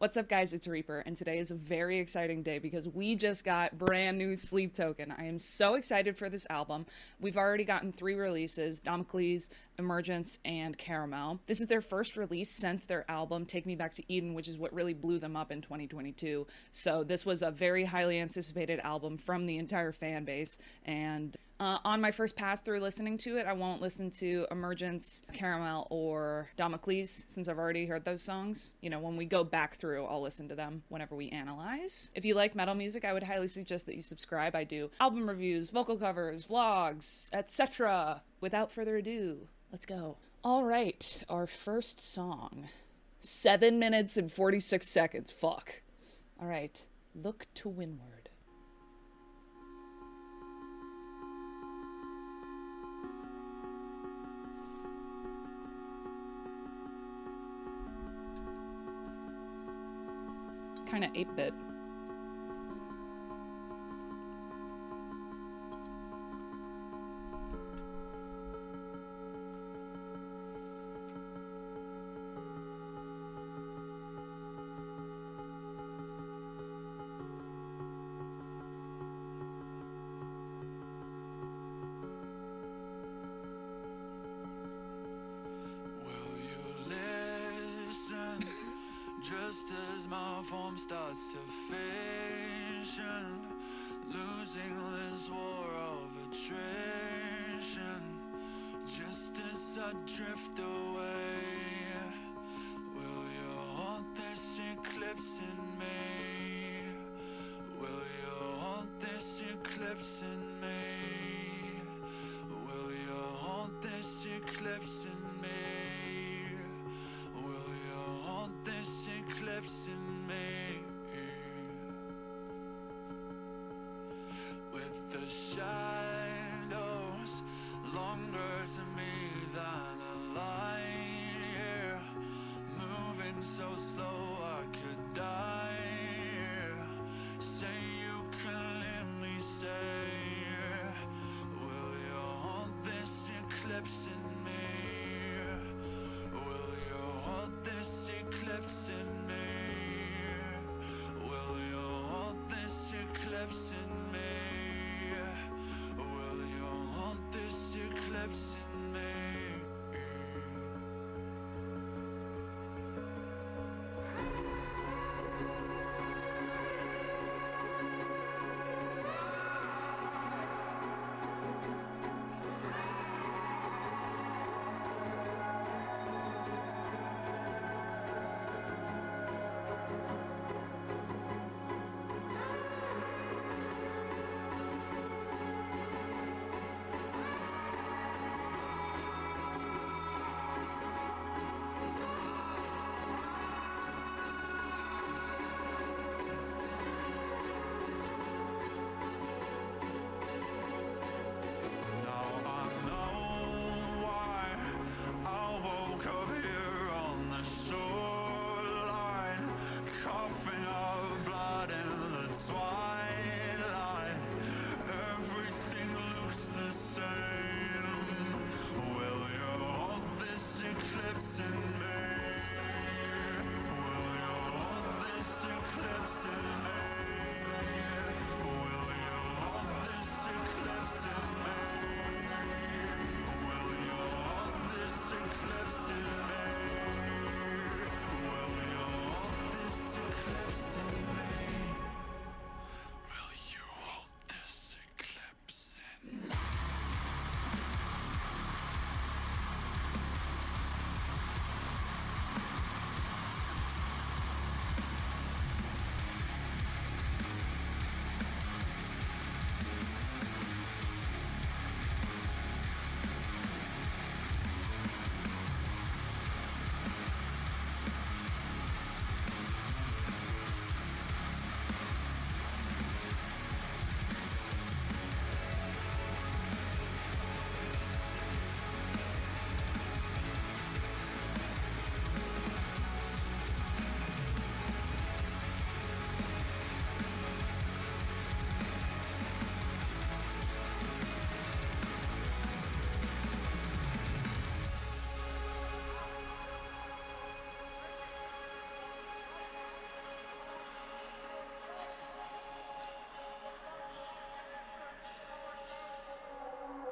What's up, guys? It's Reaper, and today is a very exciting day because we just got brand new Sleep Token. I am so excited for this album. We've already gotten 3 releases: Damocles, Emergence, and Caramel. This is their first release since their album Take Me Back to Eden, which is what really blew them up in 2022. So this was a very highly anticipated album from the entire fan base, and on my first pass through listening to it, I won't listen to Emergence, Caramel, or Damocles since I've already heard those songs. You know, when we go back through, I'll listen to them whenever we analyze. If you like metal music, I would highly suggest that you subscribe. I do album reviews, vocal covers, vlogs, etc. Without further ado, let's go. All right, our first song. 7 minutes and 46 seconds. Fuck. All right, Look to Windward. Kind of 8-bit. Just as my form starts to fashion, losing this war of attrition, just as I drift away, will you haunt this eclipse in me? Will you haunt this eclipse in me? Will you haunt this eclipse in me? Eclipse in me, with the shadows longer to me than a light year, moving so slow I could die here. Say you can let me say, will you haunt this eclipse in me? Will you haunt this eclipse in me? Eclipse in me, will you haunt this eclipse in me?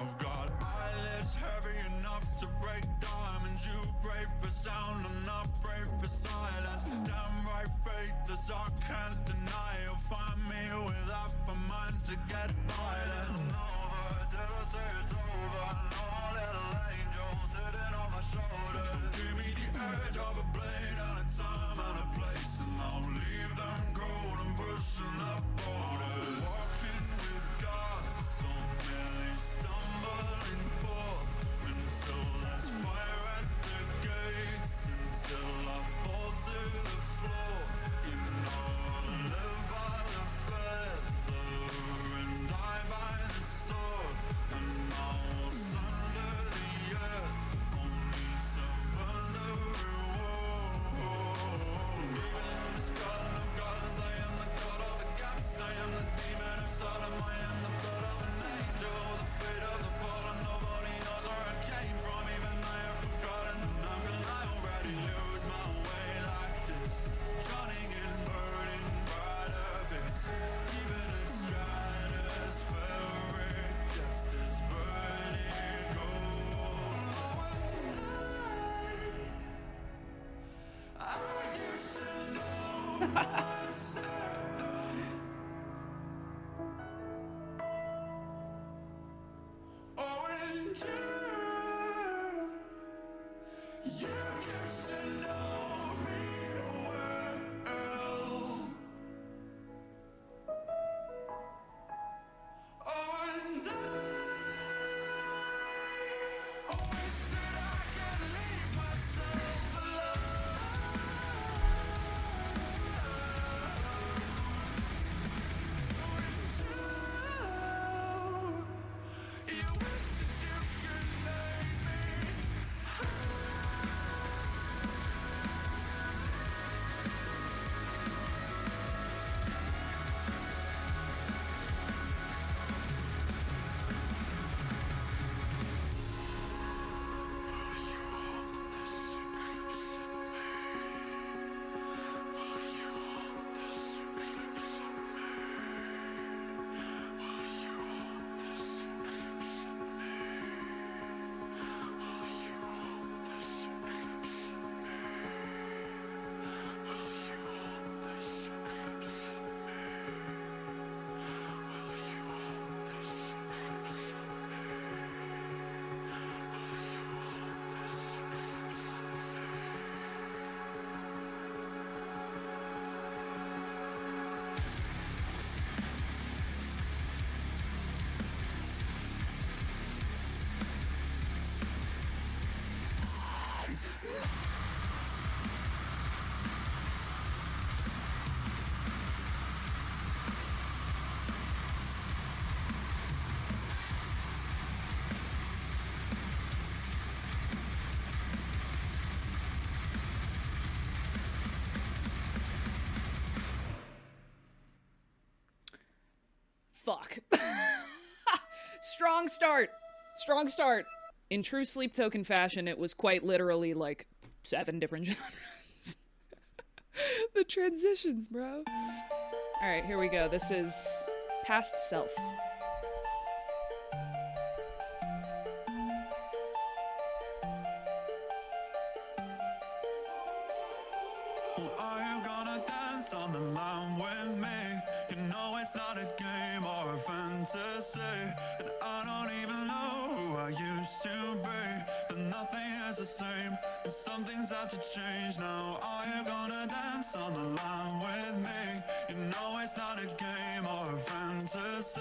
You've got eyelids heavy enough to break diamonds. You pray for sound and I pray for silence. Damn right faith is I can't deny. You'll find me with half a mind to get violent. Over till I say it's over. No little angel sitting on my shoulder. So give me the edge of a blade and a time and a place, and I'll leave them cold and pushing up borders. Walking with God, so nearly stumbling forth, until there's fire at the gates, until I fall to the floor. You know I'll live by the feather and die by the sword, and I will sunder the earth, only to burn the reward. Even in this garden of gardens, I am the god of the gaps. I am the demon of Sodom. I am the blood of an angel. The fate of the fallen, nobody knows where I came from. Even I have forgotten. How can I already lose my way like this? Drowning in burning brighter bits. Even in stratosphere, it gets this vertigo. I used to know myself. Oh, and you used to know me well. Oh, and I always said I can leave myself alone. You wish that you could make me. Fuck. Strong start. Strong start. In true Sleep Token fashion, it was quite literally like 7 different genres. The transitions, bro. Alright, here we go. This is Past Self. Are you gonna dance on the line with me? You know it's not a game or a fantasy, and I don't even know who I used to be, but nothing is the same, and some things have to change now. Are you gonna dance on the line with me? You know it's not a game or a fantasy,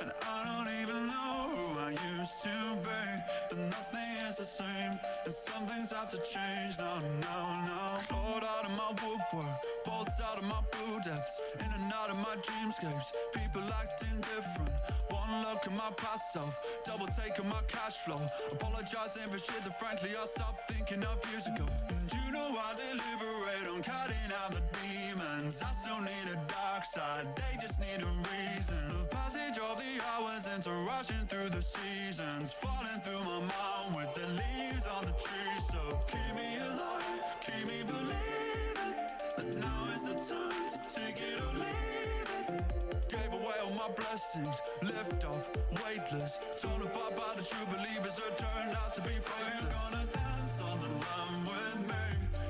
and I don't even know who I used to be, but nothing is the same, and some things have to change now, now. Clawed out of my woodwork, bolts out of my blue depths, in and out of my dreamscapes, people acting different. One look at my past self, double taking my cash flow, apologizing for shit that frankly I stopped thinking of years ago. And you know I deliberate on cutting out the demons. I still need a dark side, they just need a reason. The passage of the hours into rushing through the seasons, falling through my mind with the leaves on the tree. So keep me alive, keep me believing that now is the time to take it or leave it. Gave away all my blessings, left off weightless, torn apart by the true believers who turned out to be fake. You're gonna dance on the line with me.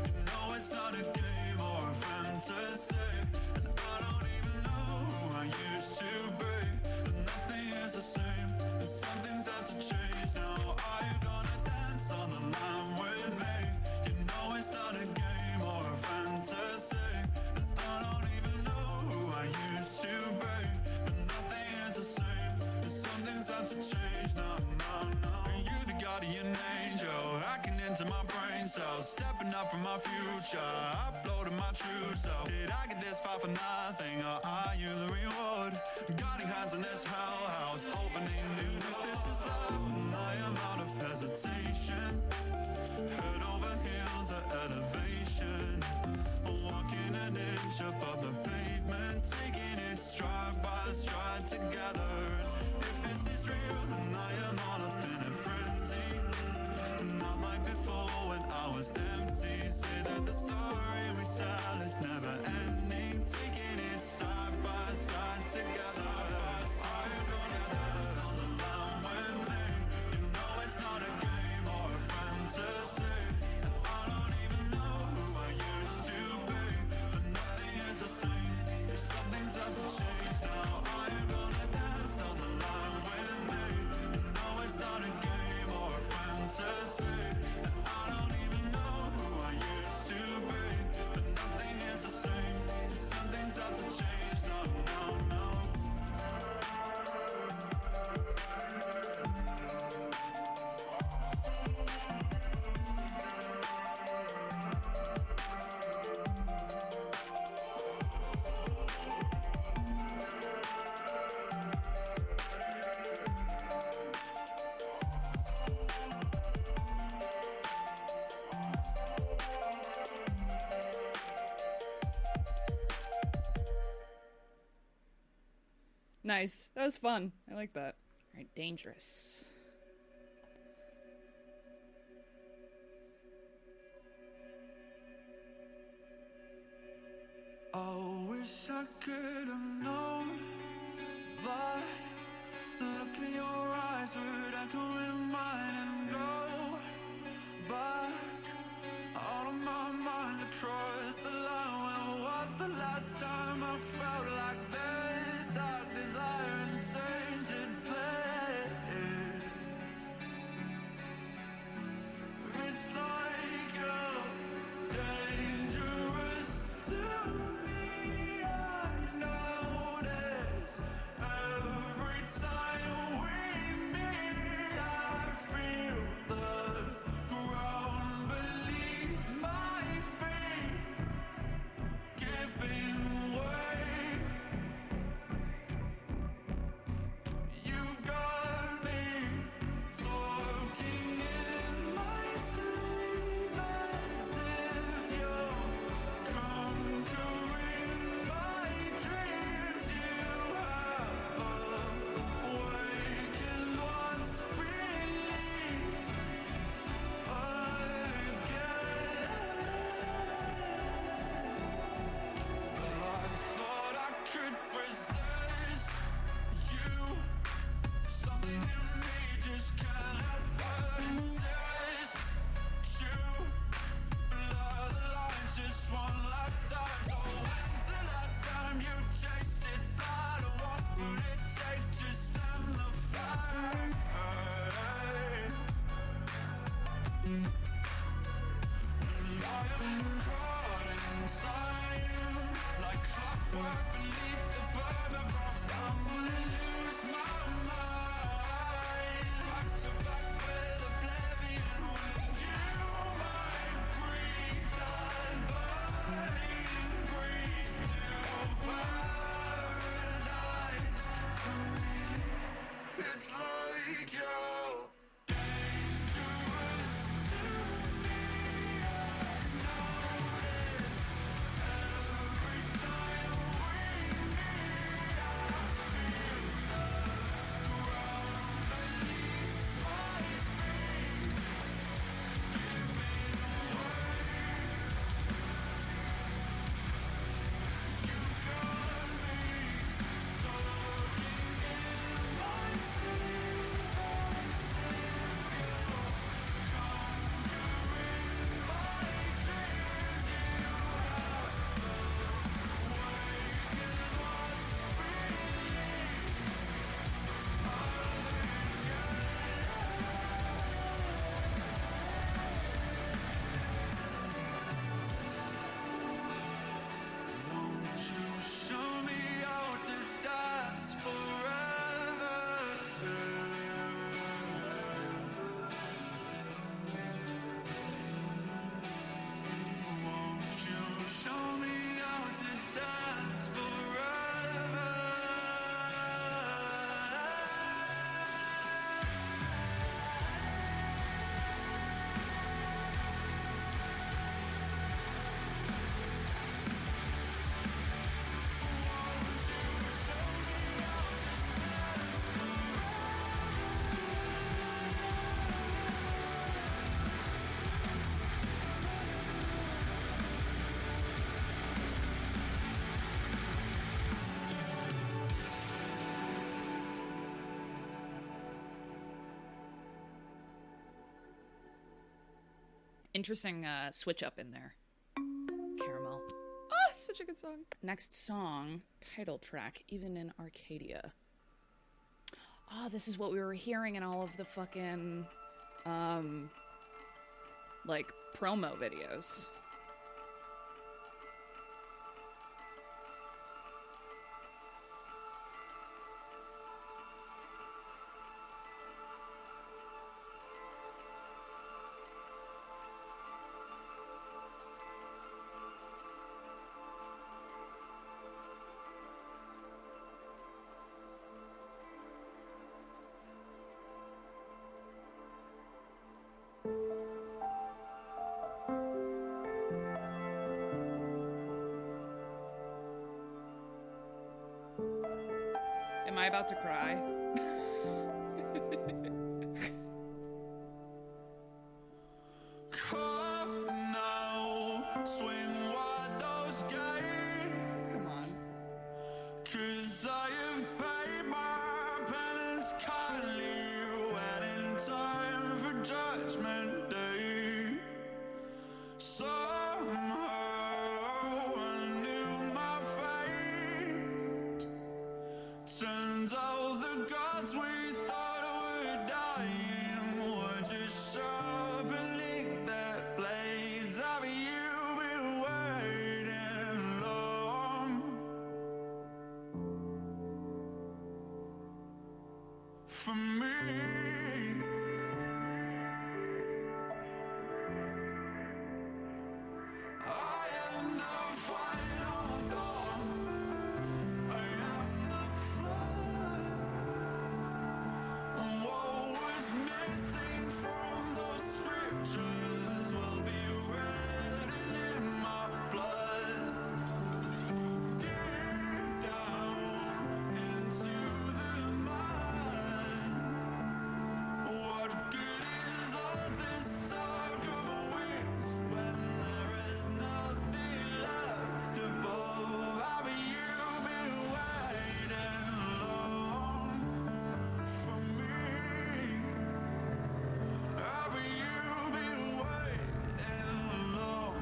You know it's not a game or a fantasy. And I don't even know who I used to be. But nothing is the same, and something's out to change now. Are you gonna dance on the line with me? You know it's not a game or a fantasy. And I don't even know who I used to be. But nothing is the same, and something's out to change now. You the guardian angel, hacking into my brain cells, stepping up from my future, uploading my true self. Did I get this far for nothing, or are you the reward? Guiding hands in this hell house, opening new. If this is love, then I am out of hesitation. Head over heels at elevation, walking an inch above the pavement, taking it stride by stride together. If this is real, then I am all up in a frenzy. Not like before when I was empty. Say that the story we tell is never ending, taking it side by side together. Are you gonna dance on the line with me? You know it's not a game or a fantasy. And I don't even know who I used to be. But nothing is the same, something's out to change now. Are you gonna dance on the line with me? You know it's not a game or a fantasy. And I don't even know who I used to be. But nothing is the same, something's out to change now, now, now. Nice. That was fun. I like that. All right, Dangerous. I wish I could have known that the look in your eyes would echo in mine and go back out of my mind across the line. When was the last time I felt like this? Dark desire and tainted place. It's like you're dangerous to me. I notice every time we meet. I feel the ground beneath my feet giving way. Interesting switch up in there. Caramel. Oh, such a good song. Next song, title track, Even in Arcadia. Oh, this is what we were hearing in all of the fucking, like, promo videos. Am I about to cry? Come now, swing wide those gates. Come on. 'Cause I have paid my penance kindly, waiting time for judgment day. Somehow I knew my fate. Turns out the gods we thought were dying were just sharpening their blades. Have you been waiting long for me? I am the final dawn. I am the flood. What was missing from those scriptures will be written in my blood. Deep down into the mud. What good is all this talk of wings when there is nothing left above? Have you been waiting long for me? Have you been waiting long?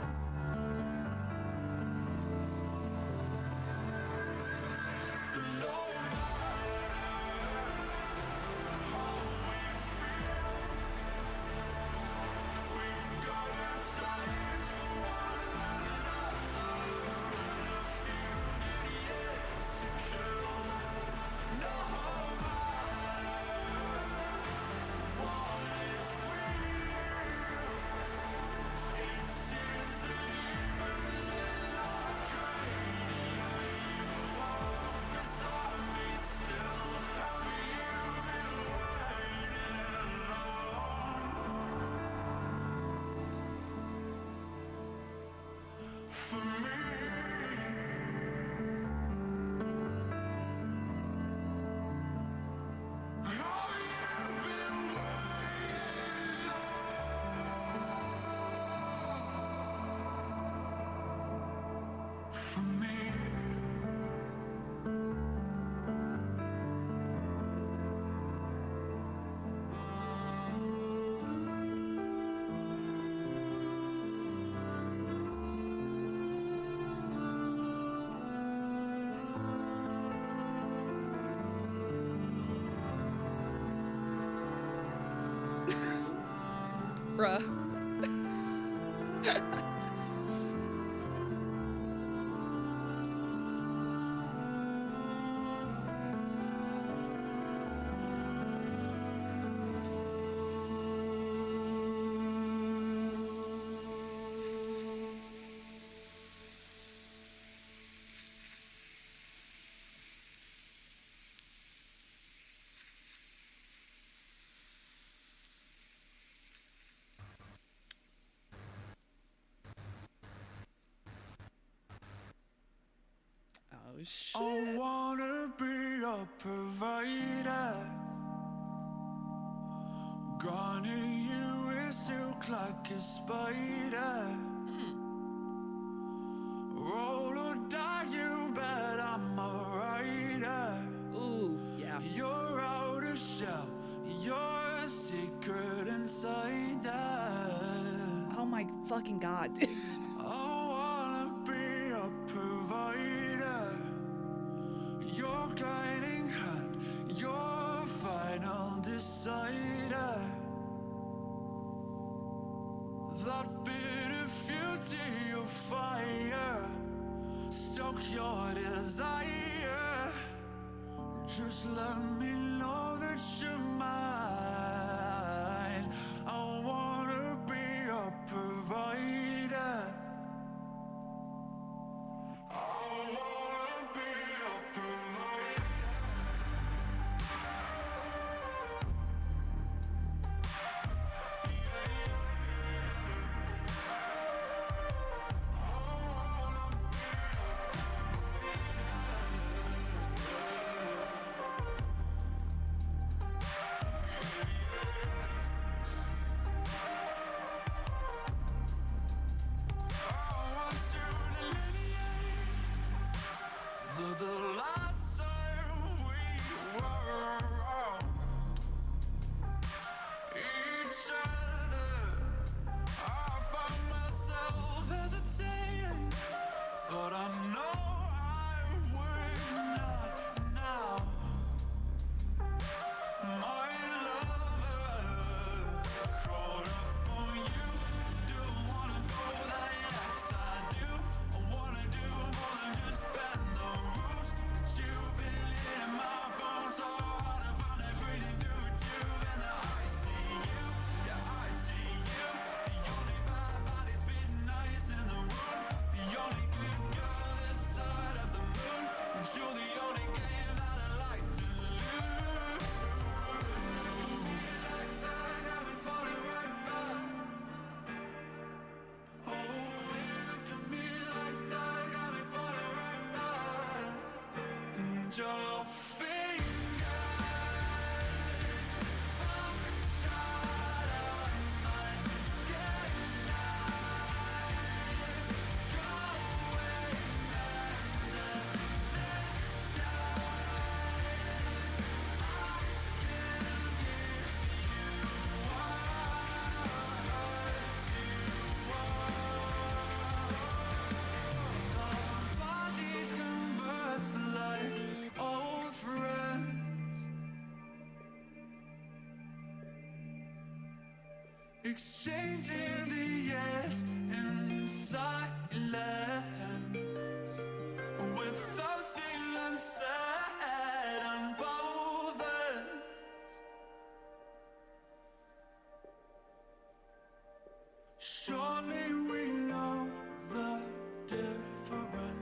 No matter how we feel, we've got a taste for one another and a few good years to kill. No matter what is real, it seems that even in Arcadia you walk beside me still. Have you been waiting long for me? Have you been waiting long for me? Bruh. Oh shit. I wanna be a provider. Granting you is silk like a spider. Roll or die, you bet I'm a rider. Ooh, yeah. You're out of shell, you're a secret insider. Oh my fucking god, dude. I wanna be a provider, your guiding hand, your final decider. That bit of fury, your fire, stoke your desire. Just let me know that you're mine. I wanna be a provider. I wanna be a provider. The last time we were around each other, I found myself hesitating, but I know I would not now. My lover, caught up on you, don't wanna go there, yes I do. I wanna do more than just bend the rules. You've been hitting my phone so hard I find everything through a tube, and I see you, yeah I see you. The only bad body spitting nice in the room, the only good girl this side of the moon, and you're the only game that I like to lose. Look at me like that, got me falling right back. Oh, look at me like that, got me falling right back. And your fingers from the side of my skyline, going under this time. I can give you what you want. Bodies converse like old friends, exchanging the yes in silence, with something unsaid on both ends. Surely we know the difference.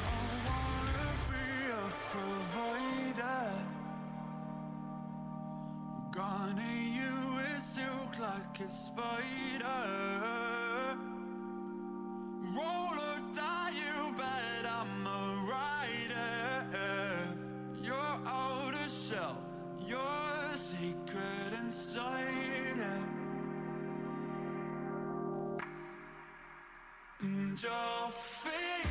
I wanna be a provider, garner you with silk like a spider. Roll or die, you bet I'm a rider. Your outer shell, your secret insider. And your fingers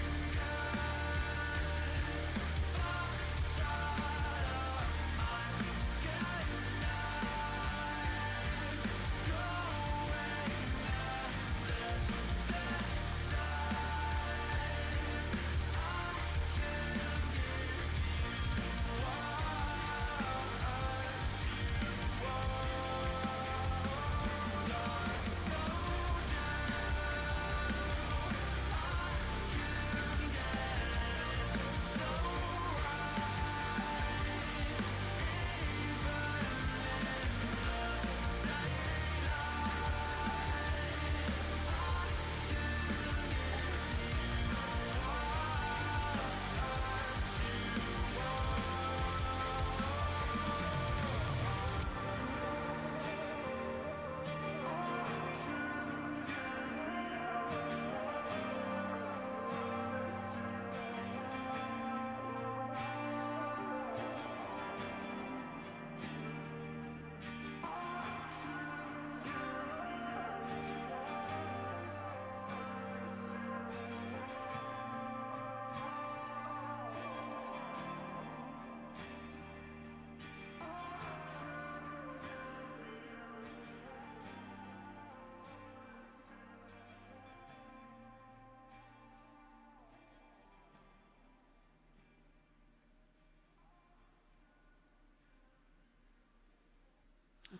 from the side of my skyline, going under this time. I can give you what you want. Not soldier, I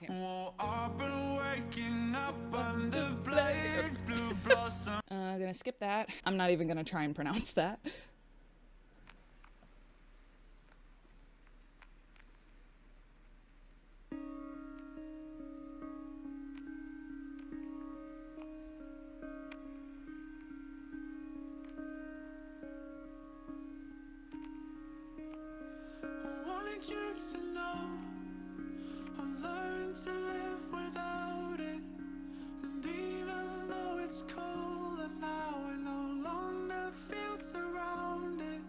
Okay. Oh, I've been waking up under blades, blue blossom. Gonna skip that. I'm not even gonna try and pronounce that. I wanted you to know I've learned to live without it. And even though it's cold and now I no longer feel surrounded,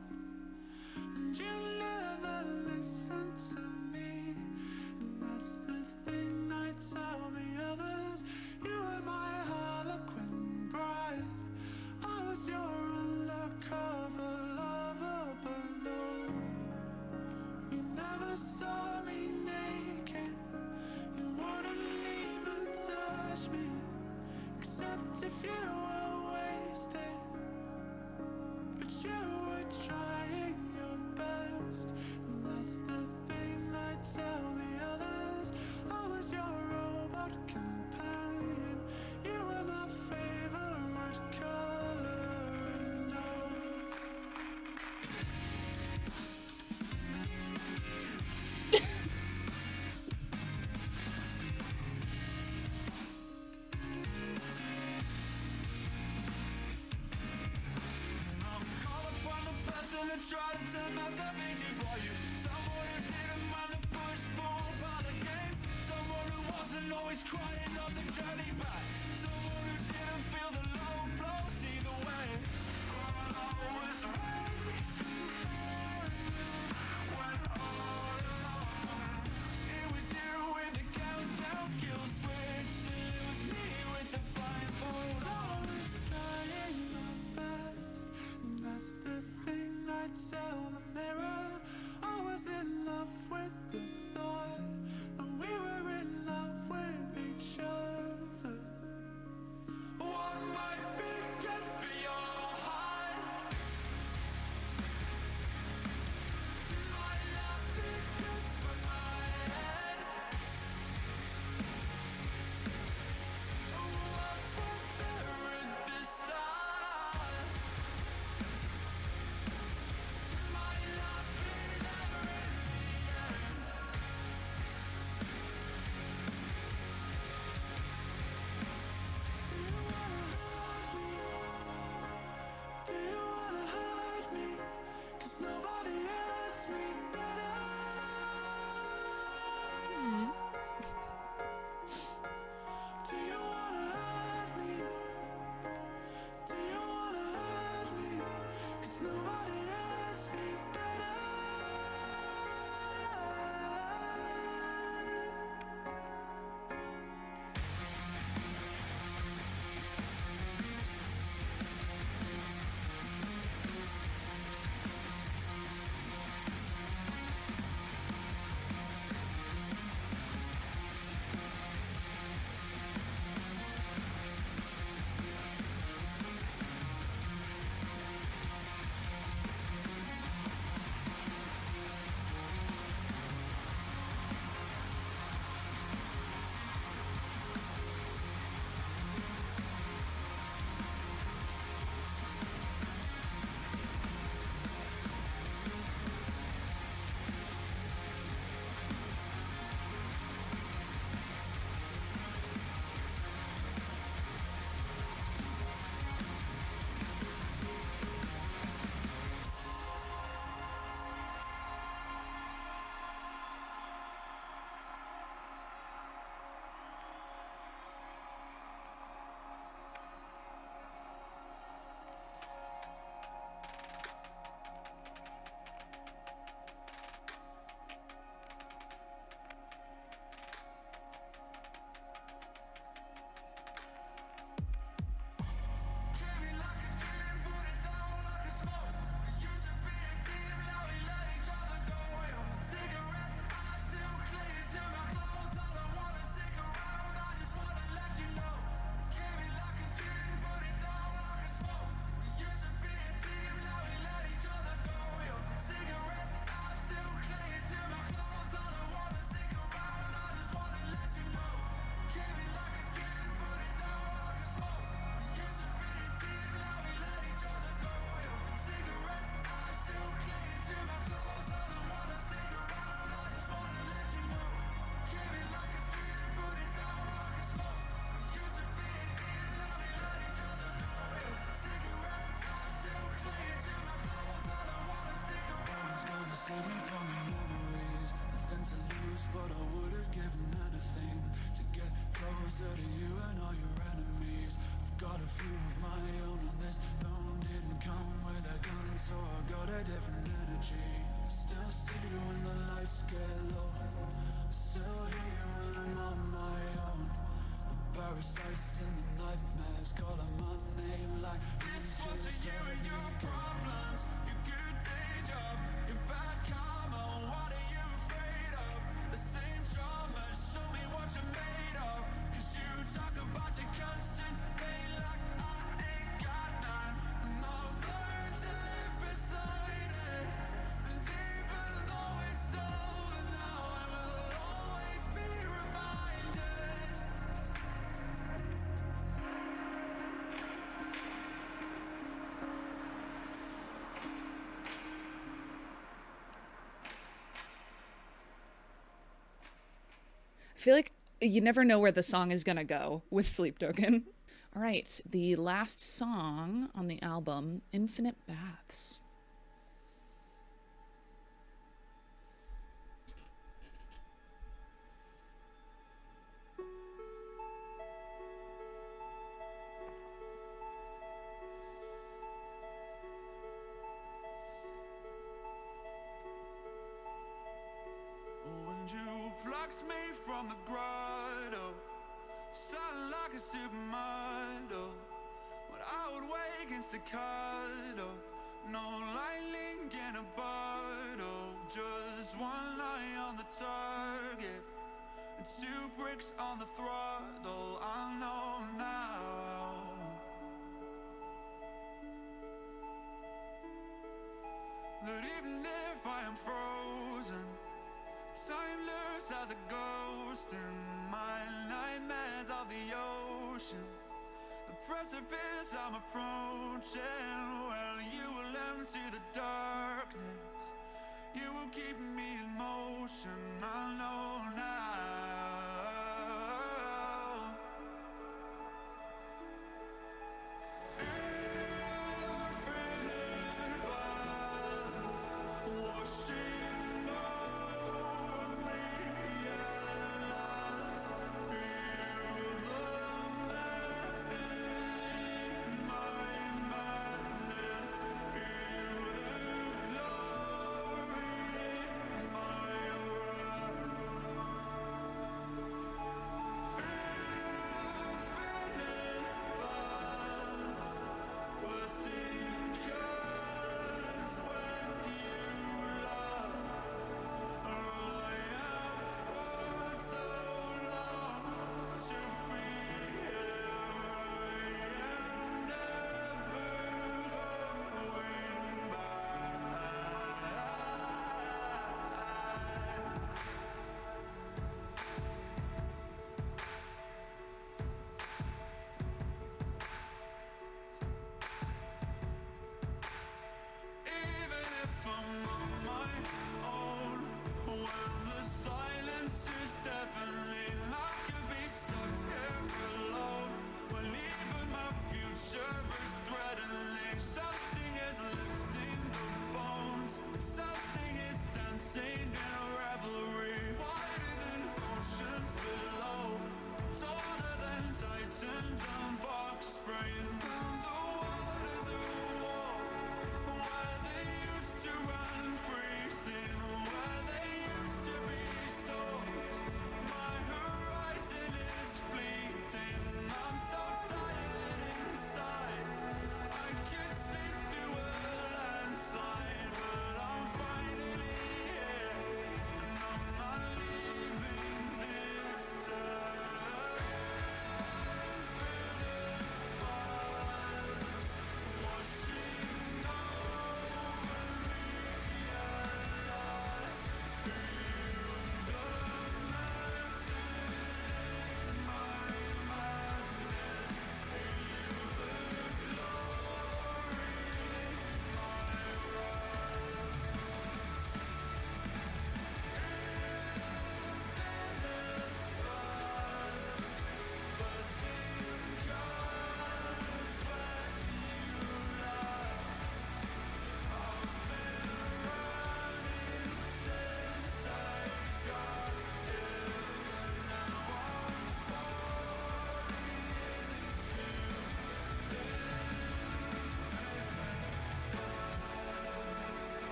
and you never listen to me, and that's the thing I tell the others. You were my harlequin bride, I was your undercover lover, but no, you never saw me naked. You wouldn't even touch me, except if you were wasted. But you were trying your best, and that's the thing I tell the others. I was your robot companion. You were my favorite color, and oh, try to turn myself easy for you. Someone who didn't mind the push, pull by the games. Someone who wasn't always crying on the journey back. Someone who didn't feel the low blows either way. I was ready to fall when all along it was you with the countdown kill switch. It was me with the blindfold. I was trying my best, and that's the thing I tell the mirror. I was in love with the thought that we were in love with each other. What might be good for your heart might not be good for my head. What was there at the start might not be there in the end. Save me from your memories, nothing to lose, but I would have given anything to get closer to you and all your enemies. I've got a few of my own, and this throne didn't come with a gun, so I got a different energy. Still see you when the lights get low, still hear you when I'm on my own. The parasites and the nightmares calling my name like this was just you and your problems, your good day job, your bad karma. What are you afraid of? The same trauma, show me what you're made of. Cause you talk about your constant pain like I ain't got none. And I've learned to live beside it, and even though it's over now, I will always be reminded. I feel like you never know where the song is gonna go with Sleep Token. All right, the last song on the album, Infinite Baths. When you plucked me from the grotto, sounded like a supermodel. When I would wake in staccato, no lightning in a bottle, just one eye on the target and 2 bricks on the throttle. I know now that even if I am frozen, timeless as a ghost in my nightmares of the ocean, the precipice I'm approaching, well, you will empty the darkness, you will keep me in motion. I know now. Infinite baths, washing over me at last. Feel the method in my madness. Feel the glory in my wrath.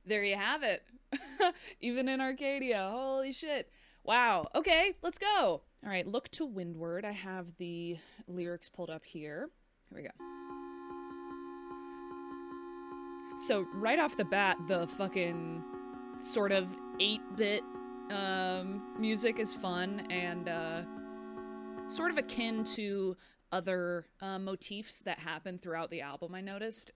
There you have it. Even in Arcadia. Holy shit. Wow. Okay, let's go. All right, look to windward. I have the lyrics pulled up here. Here we go. So, right off the bat, the fucking sort of 8-bit music is fun and sort of akin to other motifs that happen throughout the album, I noticed.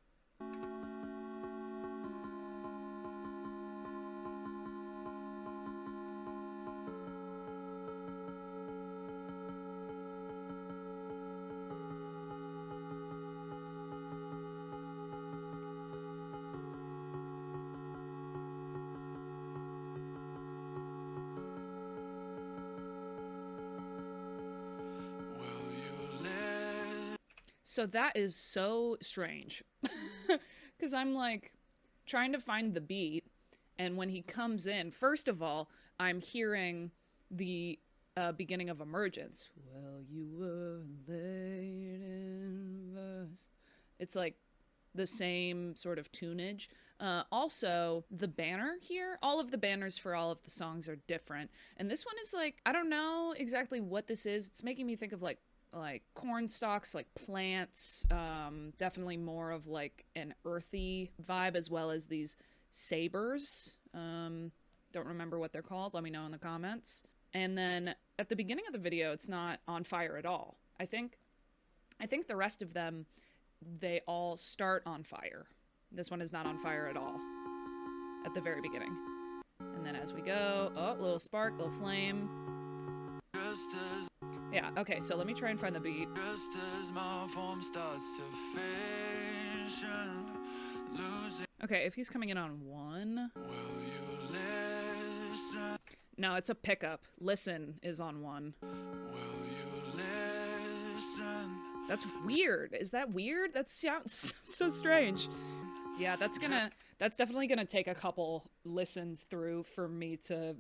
So that is so strange. Because I'm like trying to find the beat, and when he comes in, first of all, I'm hearing the beginning of Emergence. Well, you were late in verse. It's like the same sort of tunage. Also, the banner here, all of the banners for all of the songs are different. And this one is like, I don't know exactly what this is. It's making me think of like corn stalks, like plants, definitely more of like an earthy vibe, as well as these sabers. Don't remember what they're called. Let me know in the comments. And then at the beginning of the video, it's not on fire at all. I think the rest of them, they all start on fire. This one is not on fire at all at the very beginning. And then as we go, oh, little spark, little flame. Yeah, okay, so let me try and find the beat. Just as my form starts to fission, losing. Okay, if he's coming in on 1. Will you listen? No, it's a pickup. Listen is on 1. Will you listen? That's weird. Is that weird? That sounds so strange. Yeah, that's definitely gonna take a couple listens through for me to,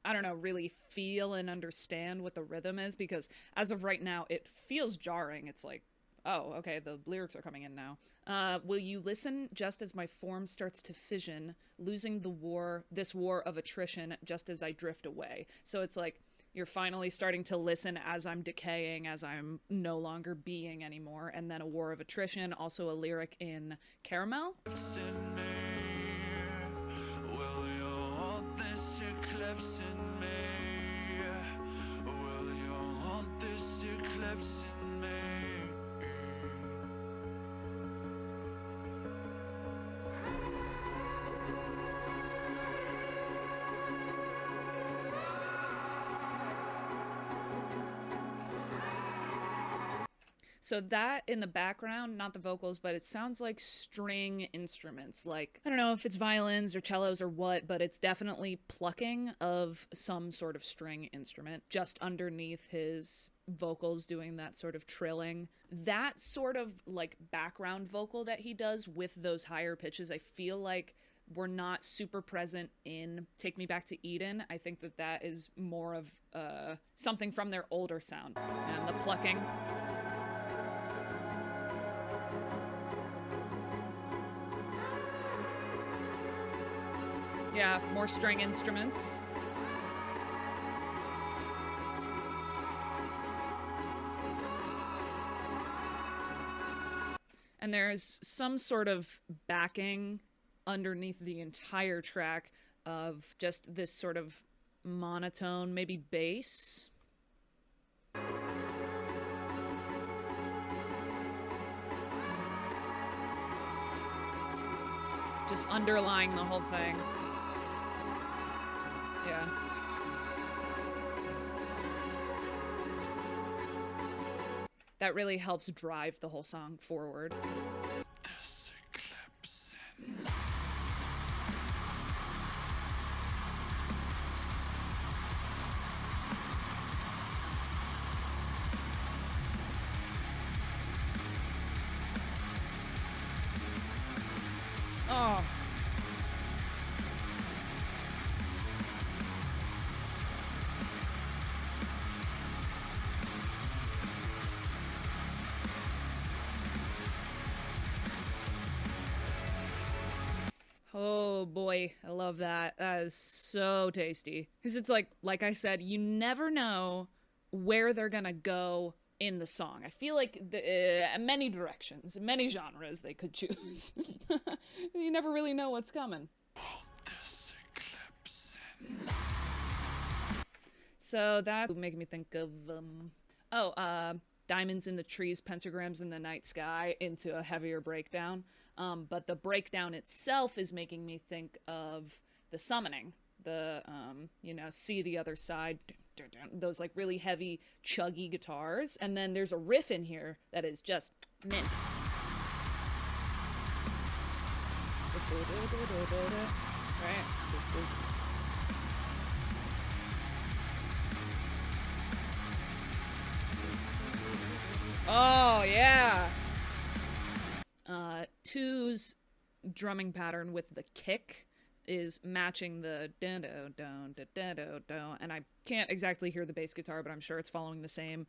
I don't know, really feel and understand what the rhythm is, because as of right now, it feels jarring. It's like, oh, okay, the lyrics are coming in now. Will you listen just as my form starts to fission, losing this war of attrition just as I drift away. So it's like, you're finally starting to listen as I'm decaying, as I'm no longer being anymore. And then a war of attrition, also a lyric in Caramel. In me, will you want this eclipse in me? Will you want this eclipse in me? So that in the background, not the vocals, but it sounds like string instruments. Like, I don't know if it's violins or cellos or what, but it's definitely plucking of some sort of string instrument just underneath his vocals, doing that sort of trilling. That sort of like background vocal that he does with those higher pitches, I feel like were not super present in Take Me Back to Eden. I think that is more of something from their older sound. And the plucking. Yeah, more string instruments. And there's some sort of backing underneath the entire track of just this sort of monotone, maybe bass. Just underlying the whole thing. Yeah. That really helps drive the whole song forward. This eclipse in Oh. Oh boy, I love that. That is so tasty. Because it's like I said, you never know where they're gonna go in the song. I feel like many directions, many genres they could choose. You never really know what's coming. this eclipse in So that would make me think of Diamonds in the Trees, Pentagrams in the Night Sky into a heavier breakdown. But the breakdown itself is making me think of The Summoning. The, See the Other Side, those like really heavy, chuggy guitars. And then there's a riff in here that is just mint. Right? Oh, yeah. Two's drumming pattern with the kick is matching the and I can't exactly hear the bass guitar, but I'm sure it's following the same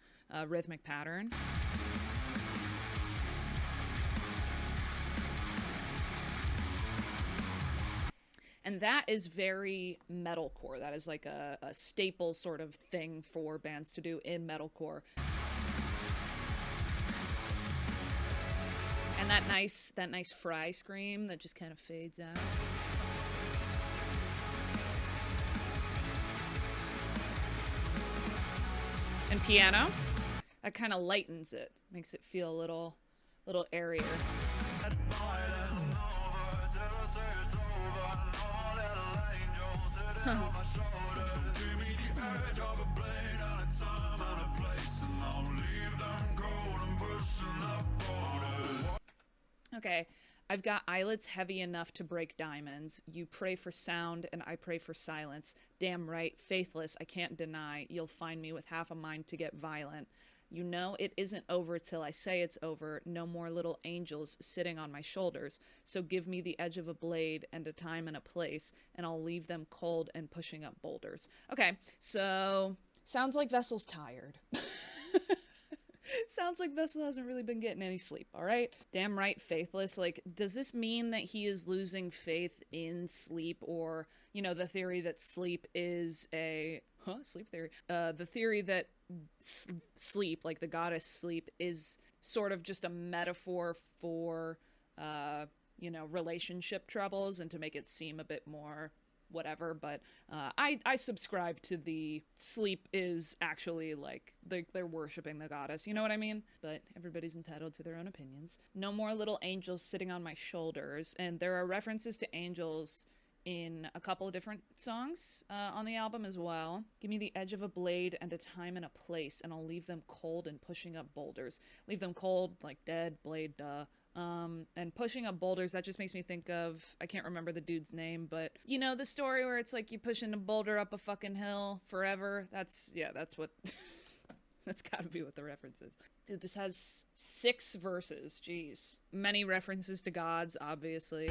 rhythmic pattern. And that is very metalcore. That is like a staple sort of thing for bands to do in metalcore. And that nice fry scream that just kind of fades out. And piano, that kind of lightens it, makes it feel a little airier. Okay, I've got eyelids heavy enough to break diamonds. You pray for sound and I pray for silence. Damn right, faithless, I can't deny. You'll find me with half a mind to get violent. You know it isn't over till I say it's over. No more little angels sitting on my shoulders. So give me the edge of a blade and a time and a place, and I'll leave them cold and pushing up boulders. Okay, so sounds like Vessel's tired. Sounds like Vessel hasn't really been getting any sleep, all right? Damn right, faithless. Like, does this mean that he is losing faith in sleep, or, you know, the theory that sleep is a... sleep theory. The theory that sleep, like the goddess sleep, is sort of just a metaphor for, you know, relationship troubles, and to make it seem a bit more... whatever, but I subscribe to the sleep is actually like they're worshiping the goddess, you know what I mean? But everybody's entitled to their own opinions. No more little angels sitting on my shoulders, and there are references to angels in a couple of different songs on the album as well. Give me the edge of a blade and a time and a place, and I'll leave them cold and pushing up boulders. Leave them cold, like dead, blade, duh. And pushing up boulders, that just makes me think of, I can't remember the dude's name, but you know the story where it's like you pushing a boulder up a fucking hill forever? That's what, that's gotta be what the reference is. Dude, this has 6 verses, jeez. Many references to gods, obviously.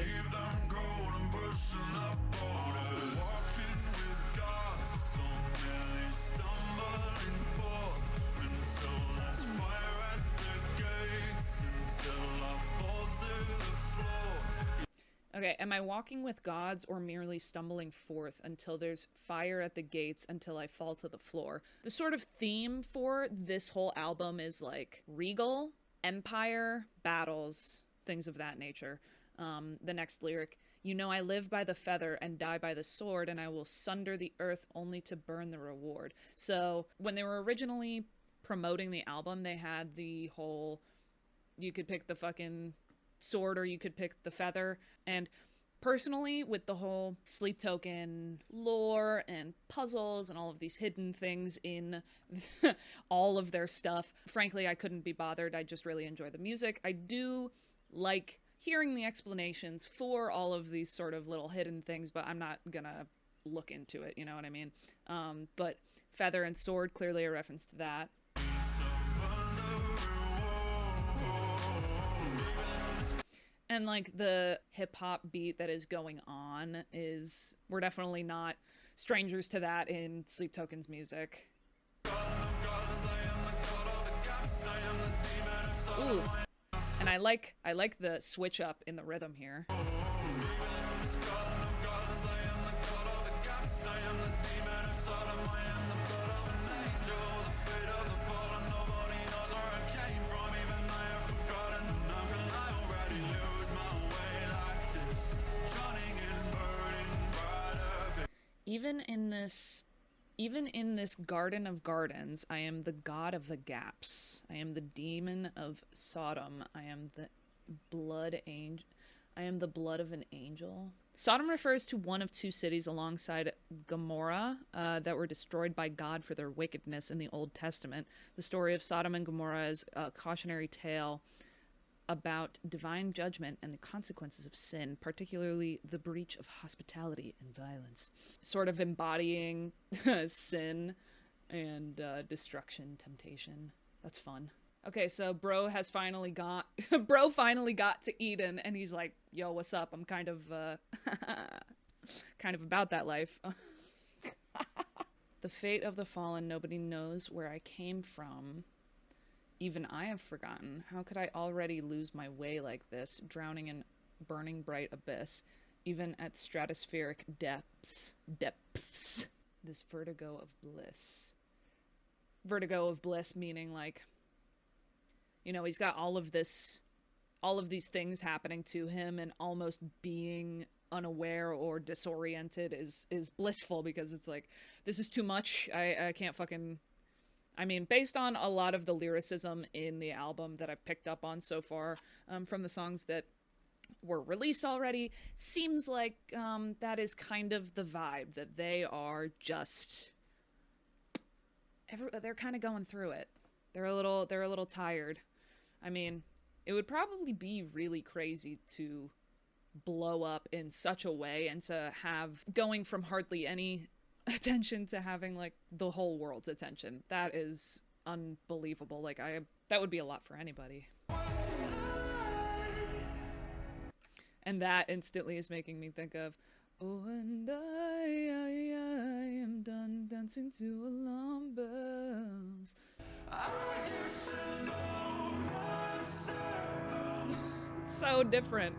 Okay, am I walking with gods or merely stumbling forth until there's fire at the gates until I fall to the floor? The sort of theme for this whole album is like regal, empire, battles, things of that nature. The next lyric, you know I live by the feather and die by the sword, and I will sunder the earth only to burn the reward. So when they were originally promoting the album, they had the whole, you could pick the fucking sword or you could pick the feather. And personally, with the whole Sleep Token lore and puzzles and all of these hidden things in all of their stuff, frankly, I couldn't be bothered. I just really enjoy the music. I do like hearing the explanations for all of these sort of little hidden things, but I'm not gonna look into it, you know what I mean? But feather and sword, clearly a reference to that. And like the hip hop beat that is going on is, we're definitely not strangers to that in Sleep Token's music. Ooh. And I like the switch up in the rhythm here. Even in this garden of gardens, I am the god of the gaps. I am the demon of Sodom. I am the blood of an angel. Sodom refers to one of 2 cities alongside Gomorrah that were destroyed by God for their wickedness in the Old Testament. The story of Sodom and Gomorrah is a cautionary tale about divine judgment and the consequences of sin, particularly the breach of hospitality and violence. Sort of embodying sin and destruction, temptation. That's fun. Okay, so bro finally got to Eden, and he's like, yo, what's up? I'm kind of about that life. The fate of the fallen, nobody knows where I came from. Even I have forgotten. How could I already lose my way like this, drowning in burning bright abyss, even at stratospheric depths? This vertigo of bliss. Vertigo of bliss meaning like, you know, he's got all of these things happening to him, and almost being unaware or disoriented is blissful, because it's like, this is too much. I I mean, based on a lot of the lyricism in the album that I've picked up on so far, from the songs that were released already, seems like that is kind of the vibe, that they are just they're kind of going through it. They're a little tired. I mean, it would probably be really crazy to blow up in such a way and to have going from hardly any attention to having like the whole world's attention. That is unbelievable. Like that would be a lot for anybody. And that instantly is making me think of, oh, and I am done dancing to alarm bells. I used to know myself. So different.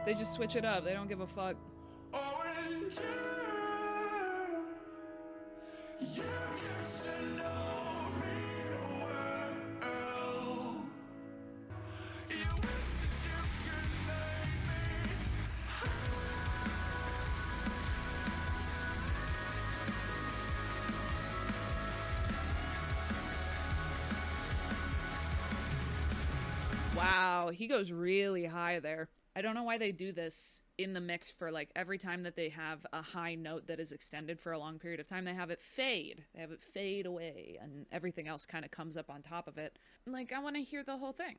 They just switch it up. They don't give a fuck. Oh, and you used to know me well. You wish that you could make me. Wow, he goes really high there. I don't know why they do this in the mix for like every time that they have a high note that is extended for a long period of time, they have it fade. They have it fade away and everything else kind of comes up on top of it. Like, I want to hear the whole thing.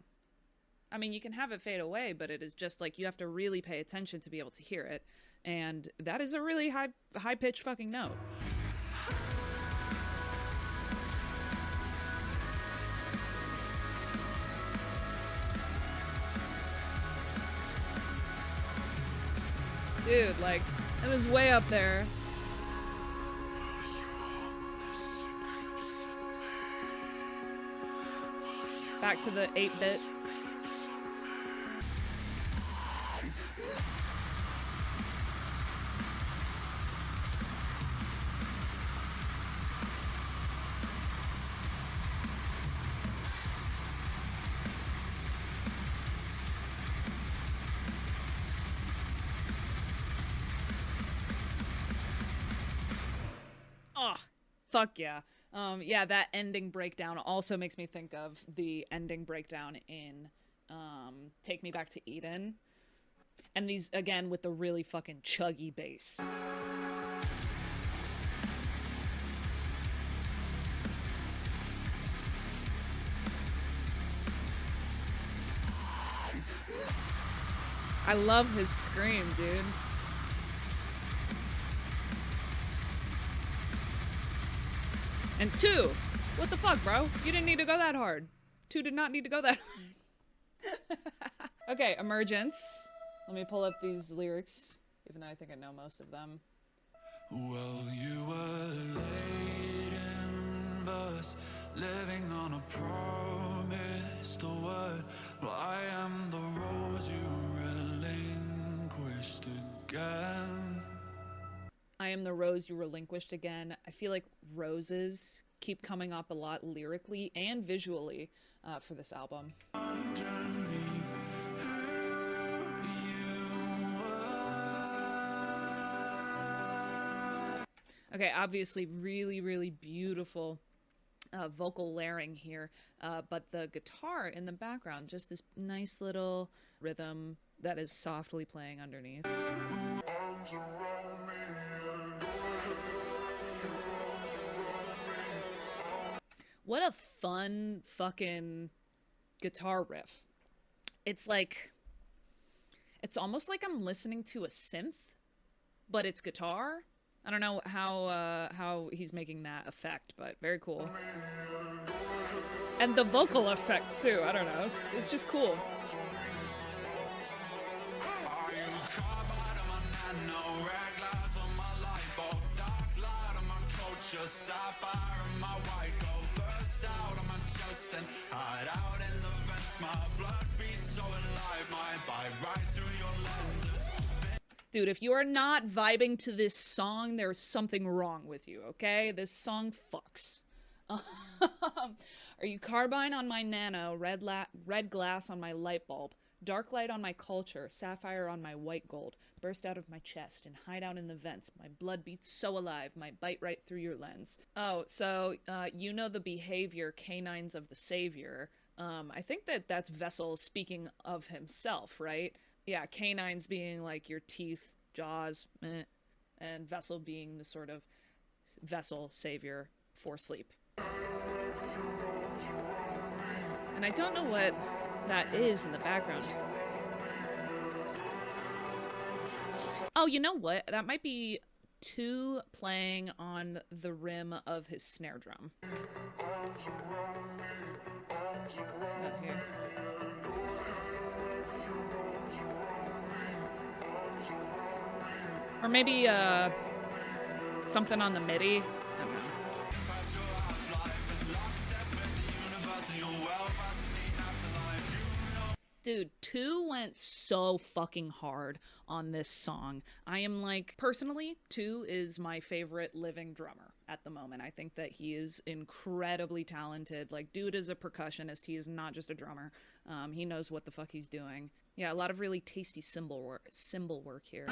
I mean, you can have it fade away, but it is just like you have to really pay attention to be able to hear it. And that is a really high pitched fucking note. Dude, like, it was way up there. Back to the 8-bit. Oh, fuck yeah. Yeah, that ending breakdown also makes me think of the ending breakdown in Take Me Back to Eden. And these, again, with the really fucking chuggy bass. I love his scream, dude. And 2, what the fuck, bro? You didn't need to go that hard. 2 did not need to go that hard. Okay, Emergence. Let me pull up these lyrics, even though I think I know most of them. Well, you were late in verse, living on a promised word. Well, I am the rose you relinquished again. I am the rose you relinquished again. I feel like roses keep coming up a lot lyrically and visually for this album. Underneath who you were. Okay, obviously really, really beautiful vocal layering here, but the guitar in the background, just this nice little rhythm that is softly playing underneath. Arms around me. What a fun fucking guitar riff. It's like, it's almost like I'm listening to a synth, but it's guitar. I don't know how he's making that effect, but very cool. And the vocal effect too. I don't know. It's just cool. Sapphire in my white gold burst out of my chest and hide out in the vents. My blood beats so alive, my bite right through your lenses. Dude, if you are not vibing to this song, there's something wrong with you, okay? This song fucks. Are you carbine on my nano, red glass on my light bulb? Dark light on my culture, sapphire on my white gold, burst out of my chest and hide out in the vents. My blood beats so alive, might bite right through your lens. Oh, so you know the behavior canines of the savior. I think that's Vessel speaking of himself, right? Yeah, canines being like your teeth, jaws, and Vessel being the sort of vessel savior for sleep. And I don't know what that is in the background. Oh, you know what? That might be To playing on the rim of his snare drum. Not here. Or maybe something on the MIDI. I don't know. Dude, To went so fucking hard on this song. I am like, personally, To is my favorite living drummer at the moment. I think that he is incredibly talented. Like, dude is a percussionist. He is not just a drummer. He knows what the fuck he's doing. Yeah, a lot of really tasty cymbal work here.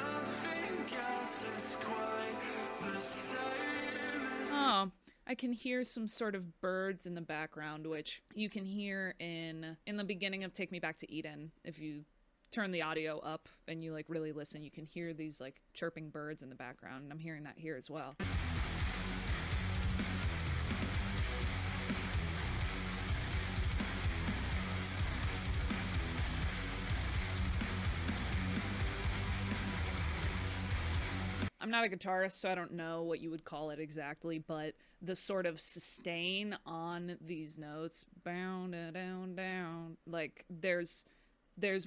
Oh, I can hear some sort of birds in the background, which you can hear in the beginning of Take Me Back to Eden. If you turn the audio up and you like really listen, you can hear these like chirping birds in the background, and I'm hearing that here as well. I'm not a guitarist, so I don't know what you would call it exactly, but the sort of sustain on these notes, down, down, down, like there's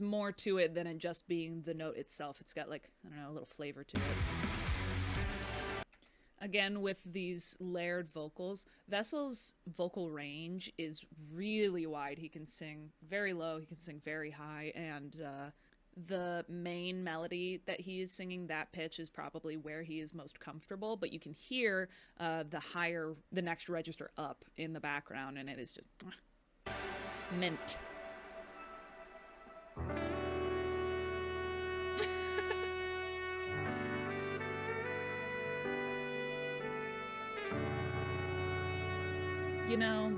more to it than it just being the note itself. It's got like, I don't know, a little flavor to it. Again, with these layered vocals, Vessel's vocal range is really wide. He can sing very low, he can sing very high, and the main melody that he is singing, that pitch is probably where he is most comfortable, but you can hear the next register up in the background, and it is just mint. You know,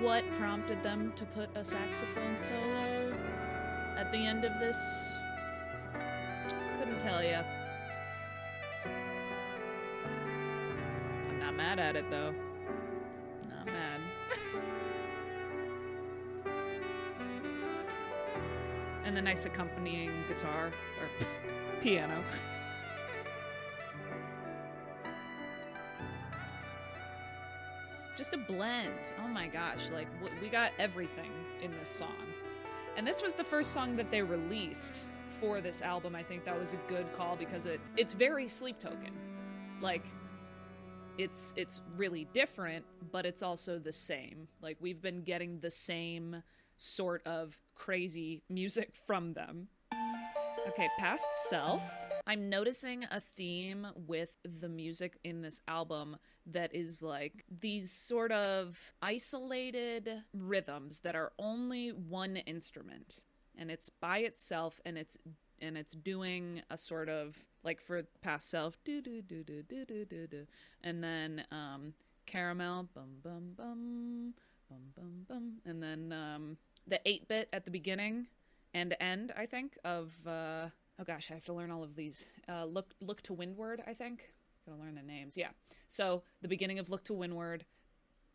what prompted them to put a saxophone solo at the end of this? Couldn't tell you. I'm not mad at it though. Not mad. And the nice accompanying guitar or piano. Just a blend. Oh my gosh, like we got everything in this song. And this was the first song that they released for this album. I think that was a good call because it's very Sleep Token. Like, it's really different, but it's also the same. Like, we've been getting the same sort of crazy music from them. Okay, Past Self. I'm noticing a theme with the music in this album that is like these sort of isolated rhythms that are only one instrument, and it's by itself, and it's doing a sort of like, for Past Self, do do do do do do do do, and then Caramel, bum bum bum bum bum bum, and then the 8-bit at the beginning and end, I think, of oh gosh, I have to learn all of these. Look to Windward, I think. Gotta learn the names. Yeah. So the beginning of Look to Windward,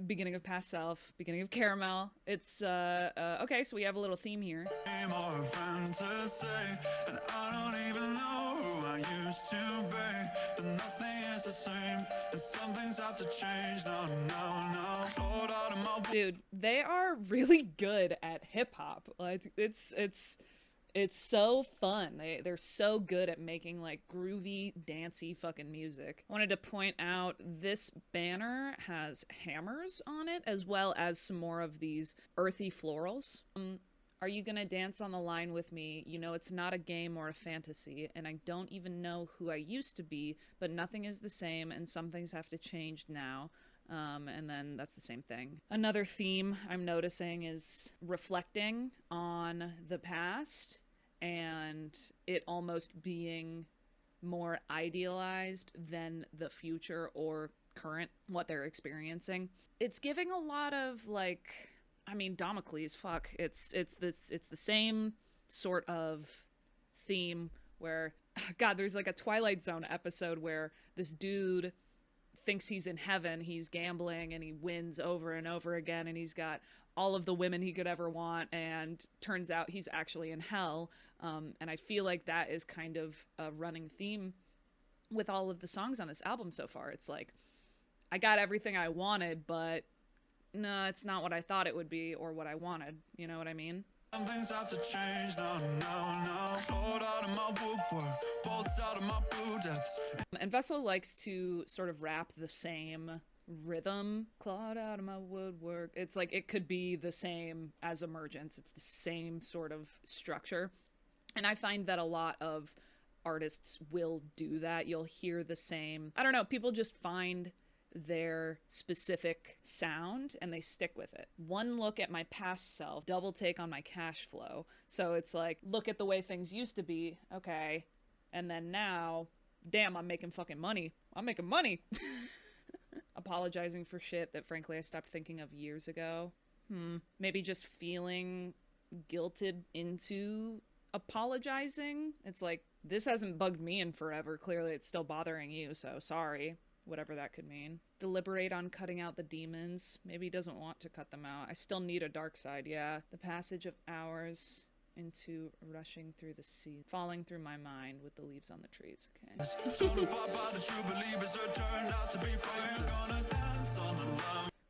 beginning of Past Self, beginning of Caramel. It's okay. So we have a little theme here. More fantasy, and I don't even know who I used to be. And nothing is the same, and some things have to change. No. Dude, they are really good at hip hop. Like it's so fun. They're so good at making like groovy, dancey fucking music. I wanted to point out this banner has hammers on it, as well as some more of these earthy florals. Are you gonna dance on the line with me? You know it's not a game or a fantasy, and I don't even know who I used to be, but nothing is the same, and some things have to change now. And then that's the same thing. Another theme I'm noticing is reflecting on the past and it almost being more idealized than the future or current, what they're experiencing. It's giving a lot of like, I mean, Damocles, fuck. It's the same sort of theme where, God, there's like a Twilight Zone episode where this dude thinks he's in heaven, he's gambling and he wins over and over again, and he's got all of the women he could ever want, and turns out he's actually in hell. And I feel like that is kind of a running theme with all of the songs on this album so far. It's like, I got everything I wanted, but no, it's not what I thought it would be or what I wanted. You know what I mean? Things have to change now, now. Clawed out of my woodwork, bolts out of my boot depths. And Vessel likes to sort of rap the same rhythm. Clawed out of my woodwork. It's like it could be the same as Emergence. It's the same sort of structure. And I find that a lot of artists will do that. You'll hear the same, I don't know, people just find their specific sound and they stick with it. One look at my past self, double take on my cash flow. So it's like, look at the way things used to be, okay, and then now, damn, I'm making fucking money. I'm making money. Apologizing for shit that frankly I stopped thinking of years ago. Maybe just feeling guilted into apologizing. It's like, this hasn't bugged me in forever. Clearly it's still bothering you, so sorry. Whatever that could mean. Deliberate on cutting out the demons. Maybe he doesn't want to cut them out. I still need a dark side, yeah. The passage of hours into rushing through the sea. Falling through my mind with the leaves on the trees. Okay.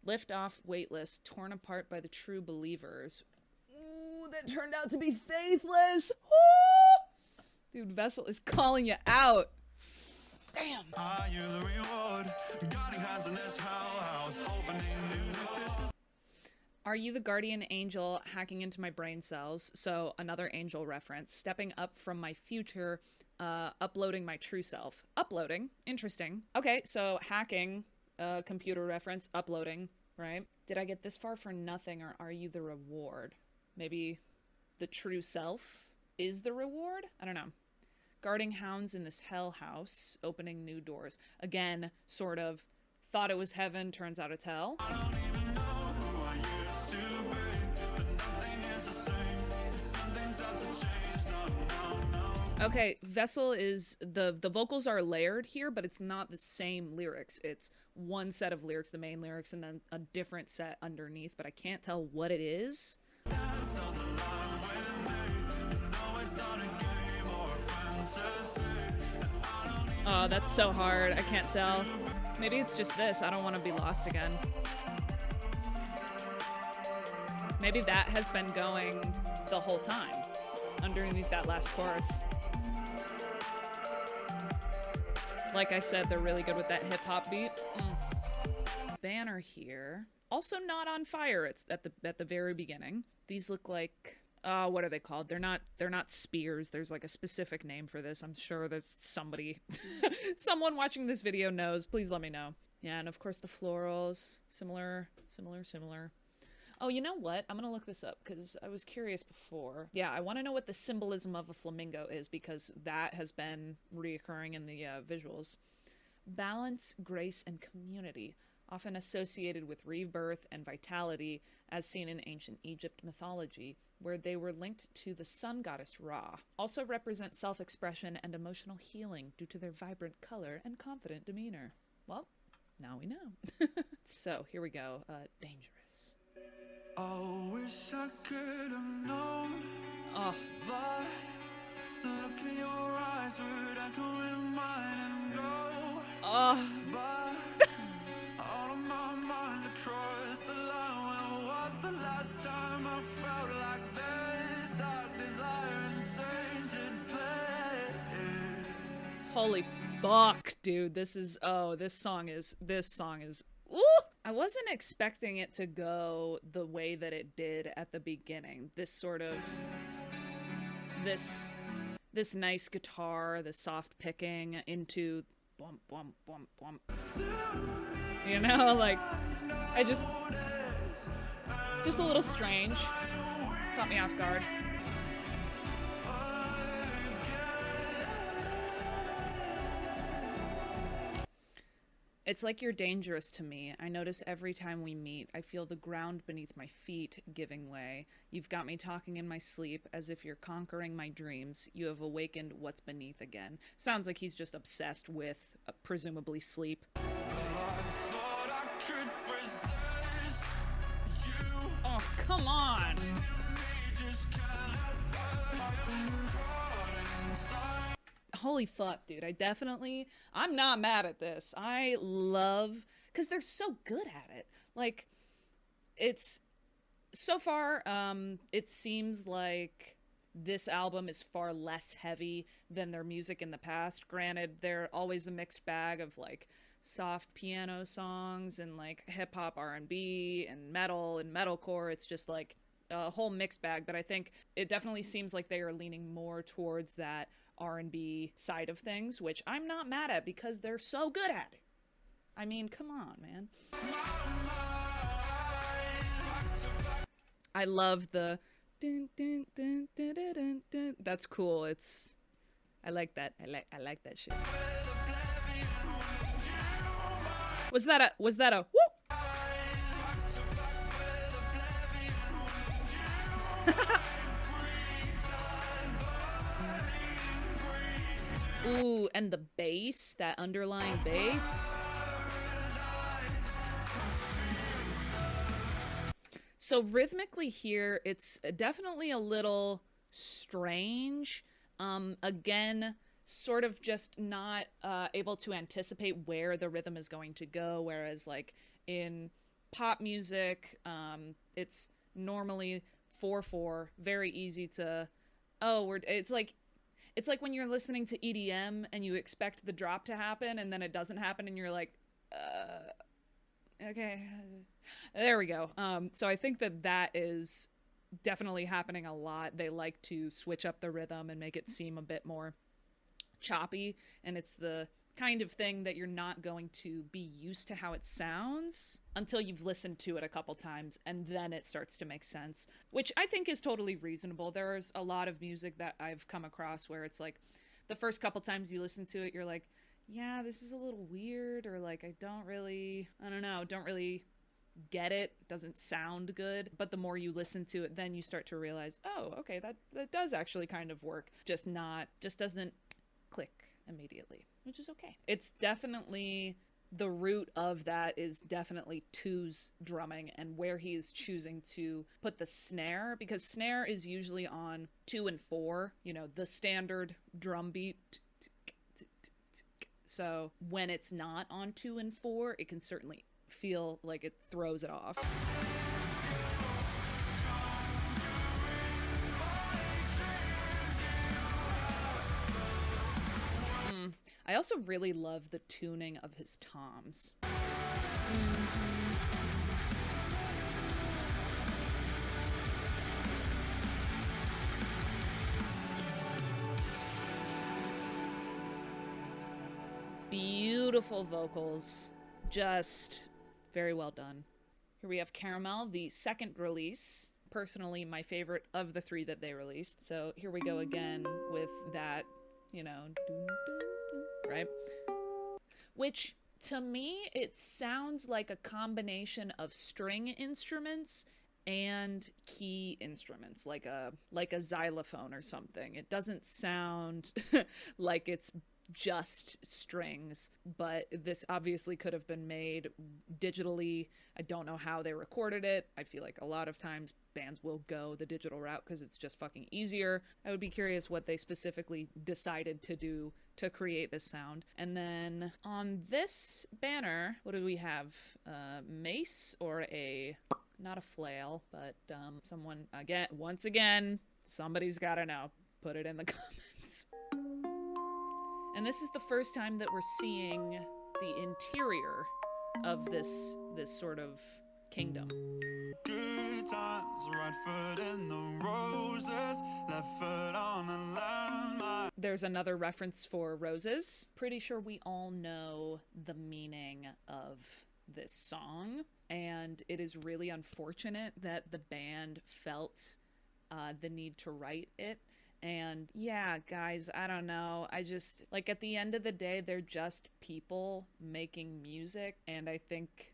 Lift off weightless, torn apart by the true believers. Ooh, that turned out to be faithless! Ooh! Dude, Vessel is calling you out. Damn. Are you the reward? Guarding hands in this hell house, opening new. Are you the guardian angel hacking into my brain cells? So another angel reference. Stepping up from my future, uploading my true self. Uploading. Interesting. Okay, so hacking, computer reference, uploading, right? Did I get this far for nothing, or are you the reward? Maybe the true self is the reward? I don't know. Guarding hounds in this hell house, opening new doors. Again, sort of thought it was heaven, turns out it's hell. I don't even know who I used to be, but nothing is the same. Some things have to change. No. Okay, Vessel is the vocals are layered here, but it's not the same lyrics. It's one set of lyrics, the main lyrics, and then a different set underneath, but I can't tell what it is. Dance on the line with me. No, it's not a game or oh, that's so hard. I can't tell. Maybe it's just this. I don't want to be lost again. Maybe that has been going the whole time underneath that last chorus. Like I said, they're really good with that hip-hop beat. Banner here. Also not on fire. It's at the very beginning. These look like... what are they called? They're not spears. There's like a specific name for this. I'm sure there's somebody, someone watching this video knows. Please let me know. Yeah, and of course the florals, similar. Oh, you know what? I'm gonna look this up because I was curious before. Yeah, I want to know what the symbolism of a flamingo is because that has been reoccurring in the visuals. Balance, grace, and community. Often associated with rebirth and vitality, as seen in ancient Egypt mythology, where they were linked to the sun goddess Ra. Also represent self-expression and emotional healing due to their vibrant color and confident demeanor. Well, now we know. So, here we go. Dangerous. I wish I could have known that look in your eyes would echo in mine and go back. Out of my mind across the line. When was the last time I felt like this? Dark desire and tainted place. Holy fuck, dude. This song is ooh! I wasn't expecting it to go the way that it did at the beginning. This sort of this nice guitar, the soft picking into bump bump bump bump. You know, like, I just a little strange. Caught me off guard. It's like you're dangerous to me. I notice every time we meet, I feel the ground beneath my feet giving way. You've got me talking in my sleep as if you're conquering my dreams. You have awakened what's beneath again. Sounds like he's just obsessed with, presumably, sleep. Oh, come on! Holy fuck, dude. I'm not mad at this. I love, because they're so good at it. Like, it's, so far, it seems like this album is far less heavy than their music in the past. Granted, they're always a mixed bag of, like, soft piano songs and, like, hip-hop R&B and metalcore. It's just, like, a whole mixed bag, but I think it definitely seems like they are leaning more towards that R&B side of things, which I'm not mad at because they're so good at it. I mean, come on, man. I love the dun, dun, dun, dun, dun, dun, dun. That's cool. I like that. I like that shit. Was that a whoop? Ooh, and the bass, that underlying bass. So rhythmically here, it's definitely a little strange. Again, sort of just not able to anticipate where the rhythm is going to go, whereas like in pop music, it's normally 4/4, very easy to, it's like when you're listening to EDM and you expect the drop to happen and then it doesn't happen and you're like, okay, there we go. So I think that is definitely happening a lot. They like to switch up the rhythm and make it seem a bit more choppy, and it's the kind of thing that you're not going to be used to how it sounds until you've listened to it a couple times, and then it starts to make sense, which I think is totally reasonable. There's a lot of music that I've come across where it's like the first couple times you listen to it, you're like, yeah, this is a little weird, or like I don't really get it, doesn't sound good. But the more you listen to it, then you start to realize, oh, okay, that does actually kind of work, just doesn't click immediately, which is okay. It's definitely, the root of that is definitely Two's drumming and where he is choosing to put the snare, because snare is usually on 2 and 4, the standard drum beat. So when it's not on 2 and 4, it can certainly feel like it throws it off. I also really love the tuning of his toms. Beautiful vocals, just very well done. Here we have Caramel, the second release. Personally, my favorite of the 3 that they released. So here we go again with that, right? Which, to me, it sounds like a combination of string instruments and key instruments, like a xylophone or something. It doesn't sound like it's just strings, but this obviously could have been made digitally. I don't know how they recorded it. I feel like a lot of times bands will go the digital route because it's just fucking easier. I would be curious what they specifically decided to do to create this sound. And then on this banner, what do we have? Mace, or not a flail, but someone, once again, somebody's gotta know. Put it in the comments. And this is the first time that we're seeing the interior of this sort of kingdom. Good times, right foot in the roses, left foot on the landmine. There's another reference for roses. Pretty sure we all know the meaning of this song, and it is really unfortunate that the band felt the need to write it. And yeah, guys, I don't know. I just like at the end of the day, they're just people making music, and I think,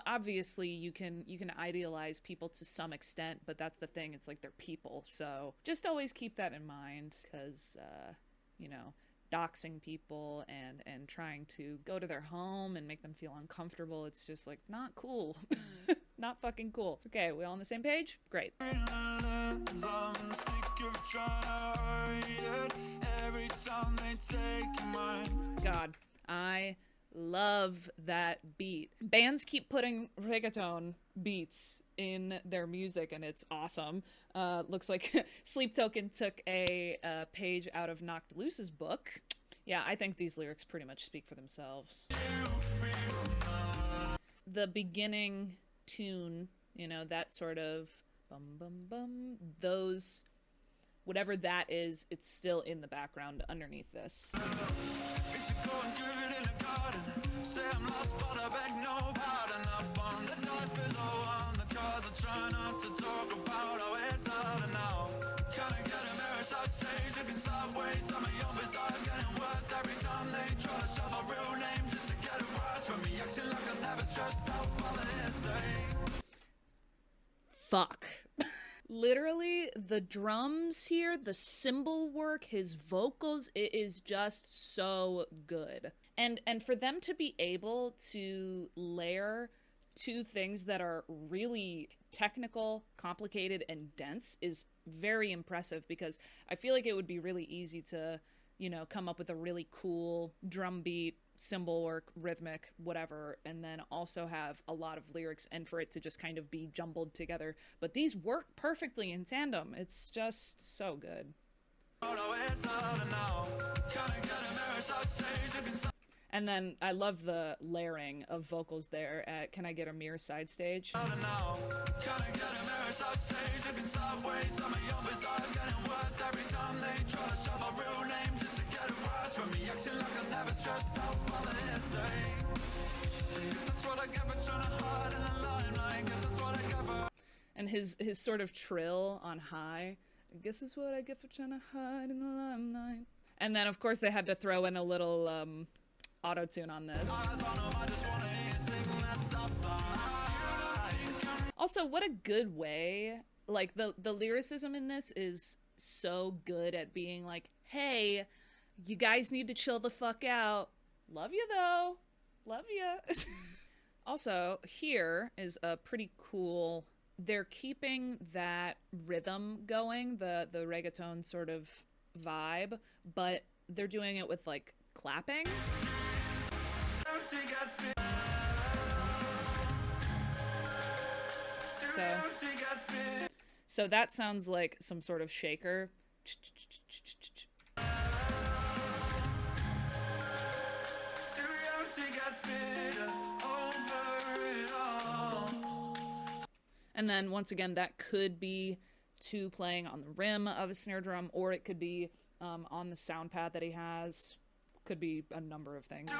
obviously you can idealize people to some extent, but that's the thing. It's like they're people. So just always keep that in mind, cuz you know, doxing people and trying to go to their home and make them feel uncomfortable, it's just like not cool. Not fucking cool. Okay, we all on the same page? Great. I'm sick of trying to hurry it every time they take mine. God, I love that beat. Bands keep putting reggaeton beats in their music, and it's awesome. Looks like Sleep Token took a page out of Knocked Loose's book. Yeah, I think these lyrics pretty much speak for themselves. The beginning tune, that sort of bum bum bum, those, whatever that is, it's still in the background underneath this. Is it going good in the garden? Say I'm lost, but I beg no pardon. Up on the doors below, on the cards, I try not to talk about how it's harder now. Can I get a mirror side stage, looking sideways? Some of your bizarres getting worse every time they try to shove a real name just to get it worse from me, acting like I'm never stressed out by the history. Fuck. Literally, the drums here, the cymbal work, his vocals, it is just so good. And for them to be able to layer two things that are really technical, complicated, and dense is very impressive, because I feel like it would be really easy to, come up with a really cool drum beat, cymbal work, rhythmic, whatever, and then also have a lot of lyrics and for it to just kind of be jumbled together. But these work perfectly in tandem. It's just so good. And then I love the layering of vocals there at Can I Get a Mirror Side Stage? And his sort of trill on high. I guess it's what I get for trying to hide in the limelight. And then, of course, they had to throw in a little auto-tune on this. Also, what a good way. Like, the lyricism in this is so good at being like, hey, you guys need to chill the fuck out. Love you, though. Love you. Also, here is a pretty cool... They're keeping that rhythm going, the reggaeton sort of vibe, but they're doing it with, like, clapping. So that sounds like some sort of shaker. And then once again, that could be two playing on the rim of a snare drum, or it could be on the sound pad that he has. Could be a number of things.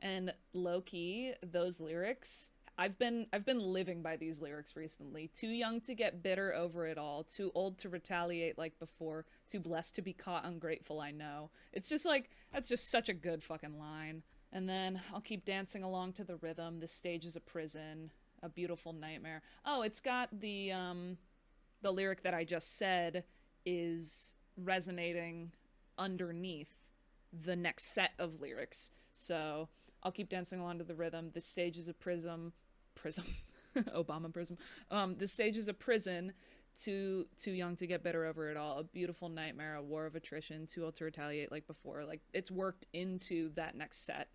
And low-key, those lyrics, I've been living by these lyrics recently. Too young to get bitter over it all. Too old to retaliate like before. Too blessed to be caught ungrateful, I know. It's just like, that's just such a good fucking line. And then I'll keep dancing along to the rhythm. This stage is a prison. A beautiful nightmare. Oh, it's got the lyric that I just said is resonating underneath the next set of lyrics. So I'll keep dancing along to the rhythm. This stage is a prism. Obama prism. This stage is a prison. Too young to get bitter over it all. A beautiful nightmare. A war of attrition. Too old to retaliate like before. Like, it's worked into that next set.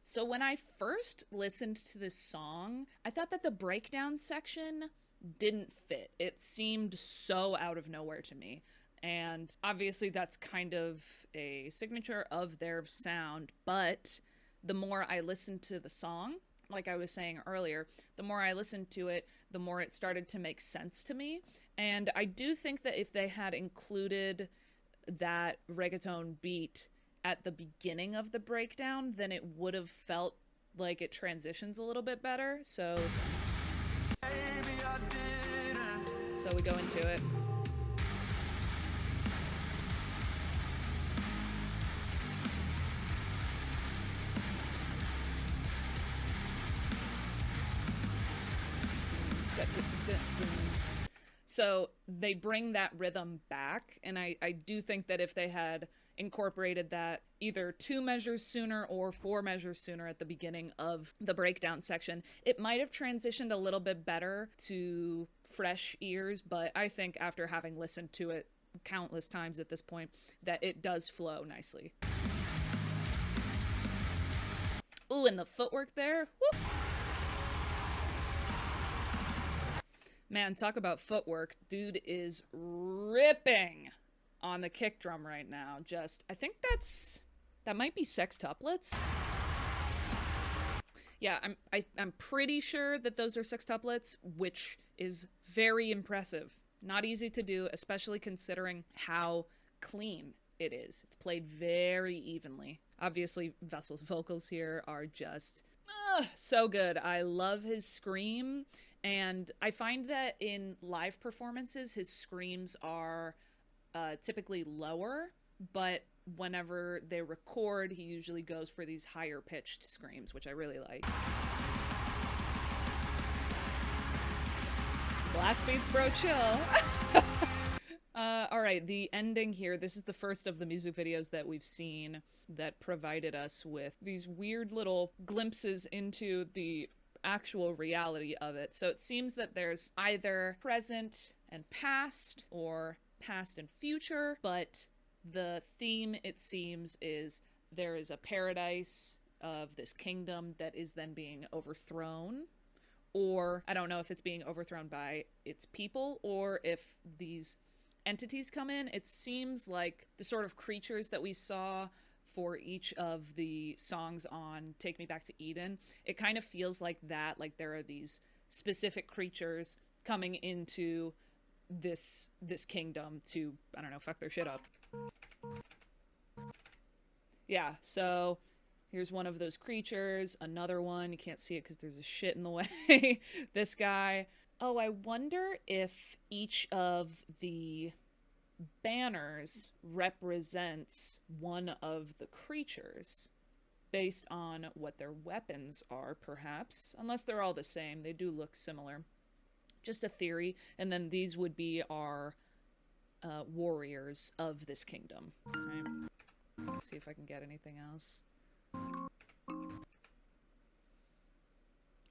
So when I first listened to this song, I thought that the breakdown section didn't fit. It seemed so out of nowhere to me. And obviously that's kind of a signature of their sound, but the more I listened to the song, like I was saying earlier, the more I listened to it, the more it started to make sense to me. And I do think that if they had included that reggaeton beat at the beginning of the breakdown, then it would have felt like it transitions a little bit better. So we go into it. So they bring that rhythm back, and I do think that if they had incorporated that either 2 measures sooner or 4 measures sooner at the beginning of the breakdown section, it might have transitioned a little bit better to fresh ears, but I think after having listened to it countless times at this point, that it does flow nicely. Ooh, and the footwork there. Woo! Man, talk about footwork. Dude is ripping on the kick drum right now. I think that might be sextuplets. Yeah, I'm pretty sure that those are sextuplets, which is very impressive. Not easy to do, especially considering how clean it is. It's played very evenly. Obviously, Vessel's vocals here are just so good. I love his scream, and I find that in live performances, his screams are typically lower, but whenever they record, he usually goes for these higher pitched screams, which I really like. Blast beats, bro, chill. All right, the ending here. This is the first of the music videos that we've seen that provided us with these weird little glimpses into the actual reality of it. So it seems that there's either present and past or past and future, but the theme, it seems, is there is a paradise of this kingdom that is then being overthrown. Or I don't know if it's being overthrown by its people or if these entities come in. It seems like the sort of creatures that we saw for each of the songs on Take Me Back to Eden, it kind of feels like that, like there are these specific creatures coming into this kingdom to, I don't know, fuck their shit up. Yeah, so here's one of those creatures, another one, you can't see it because there's a shit in the way. This guy. Oh, I wonder if each of the banners represents one of the creatures based on what their weapons are, perhaps. Unless they're all the same. They do look similar. Just a theory. And then these would be our warriors of this kingdom. Right? Let's see if I can get anything else.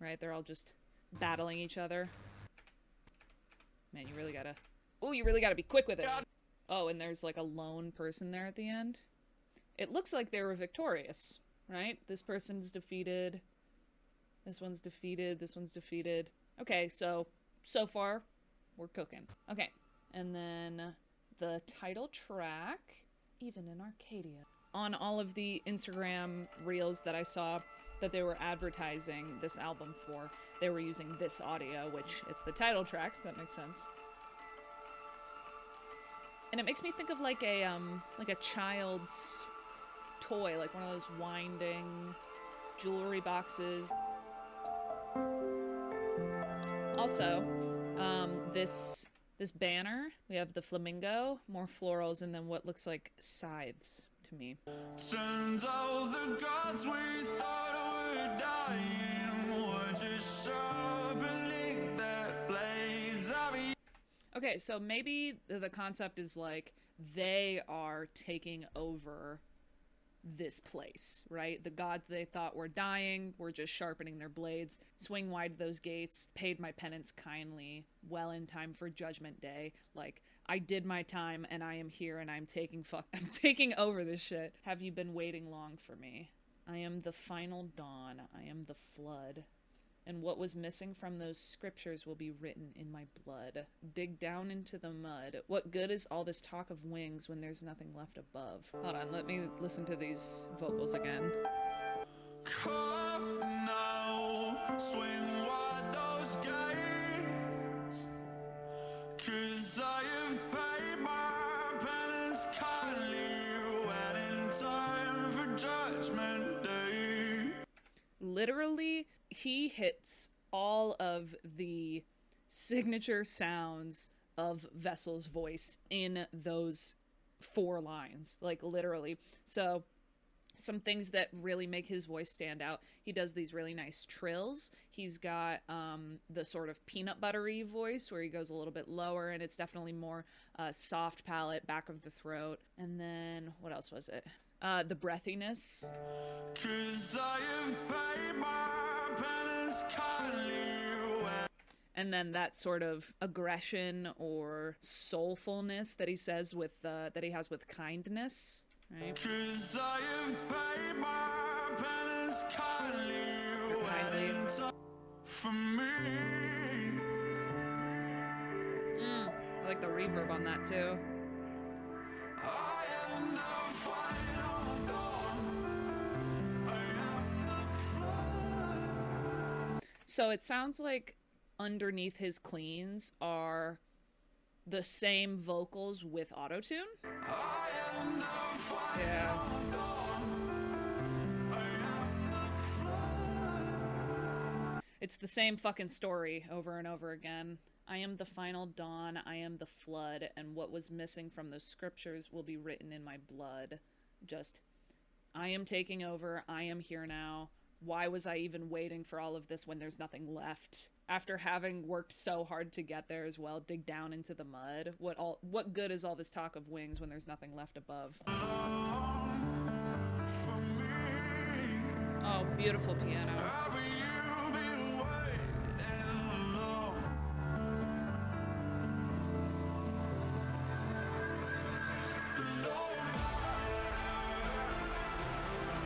Right, they're all just battling each other. Man, you really gotta be quick with it. Oh, and there's like a lone person there at the end. It looks like they were victorious, right? This person's defeated. This one's defeated. This one's defeated. Okay, so far, we're cooking. Okay, and then the title track, Even in Arcadia. On all of the Instagram reels that I saw that they were advertising this album for, they were using this audio, which it's the title track, so that makes sense. And it makes me think of like a child's toy, like one of those winding jewelry boxes. Also, this banner, we have the flamingo, more florals, and then what looks like scythes to me. Turns out the gods we thought were dying were just sharpening their blades. Okay, so maybe the concept is like they are taking over this place, right? The gods they thought were dying were just sharpening their blades. Swing wide those gates, paid my penance kindly, well in time for Judgment Day. Like, I did my time and I am here and I'm taking over this shit. Have you been waiting long for me? I am the final dawn. I am the flood. and what was missing from those scriptures will be written in my blood. Dig down into the mud. What good is all this talk of wings when there's nothing left above? Hold on, let me listen to these vocals again. Come now, swing wide those gates, 'cause I have paid my penance kindly, waiting time for judgment day. Literally, he hits all of the signature sounds of Vessel's voice in those 4 lines, like literally. So some things that really make his voice stand out: he does these really nice trills. He's got the sort of peanut buttery voice where he goes a little bit lower, and it's definitely more soft palate, back of the throat. And then what else was it? The breathiness. 'Cause I have paid my penance kindly. And then that sort of aggression or soulfulness that he says with that he has with kindness, right? 'Cause I have paid my penance kindly, waiting time for me. I like the reverb on that too. I am the final dawn. I am the flood. So it sounds like underneath his cleans are the same vocals with autotune. I am the final Yeah. dawn. I am the flood. It's the same fucking story over and over again. I am the final dawn, I am the flood, and what was missing from those scriptures will be written in my blood. Just, I am taking over, I am here now. Why was I even waiting for all of this when there's nothing left? After having worked so hard to get there as well, dig down into the mud. What good is all this talk of wings when there's nothing left above? For me. Oh, beautiful piano. Have you been waiting long? No matter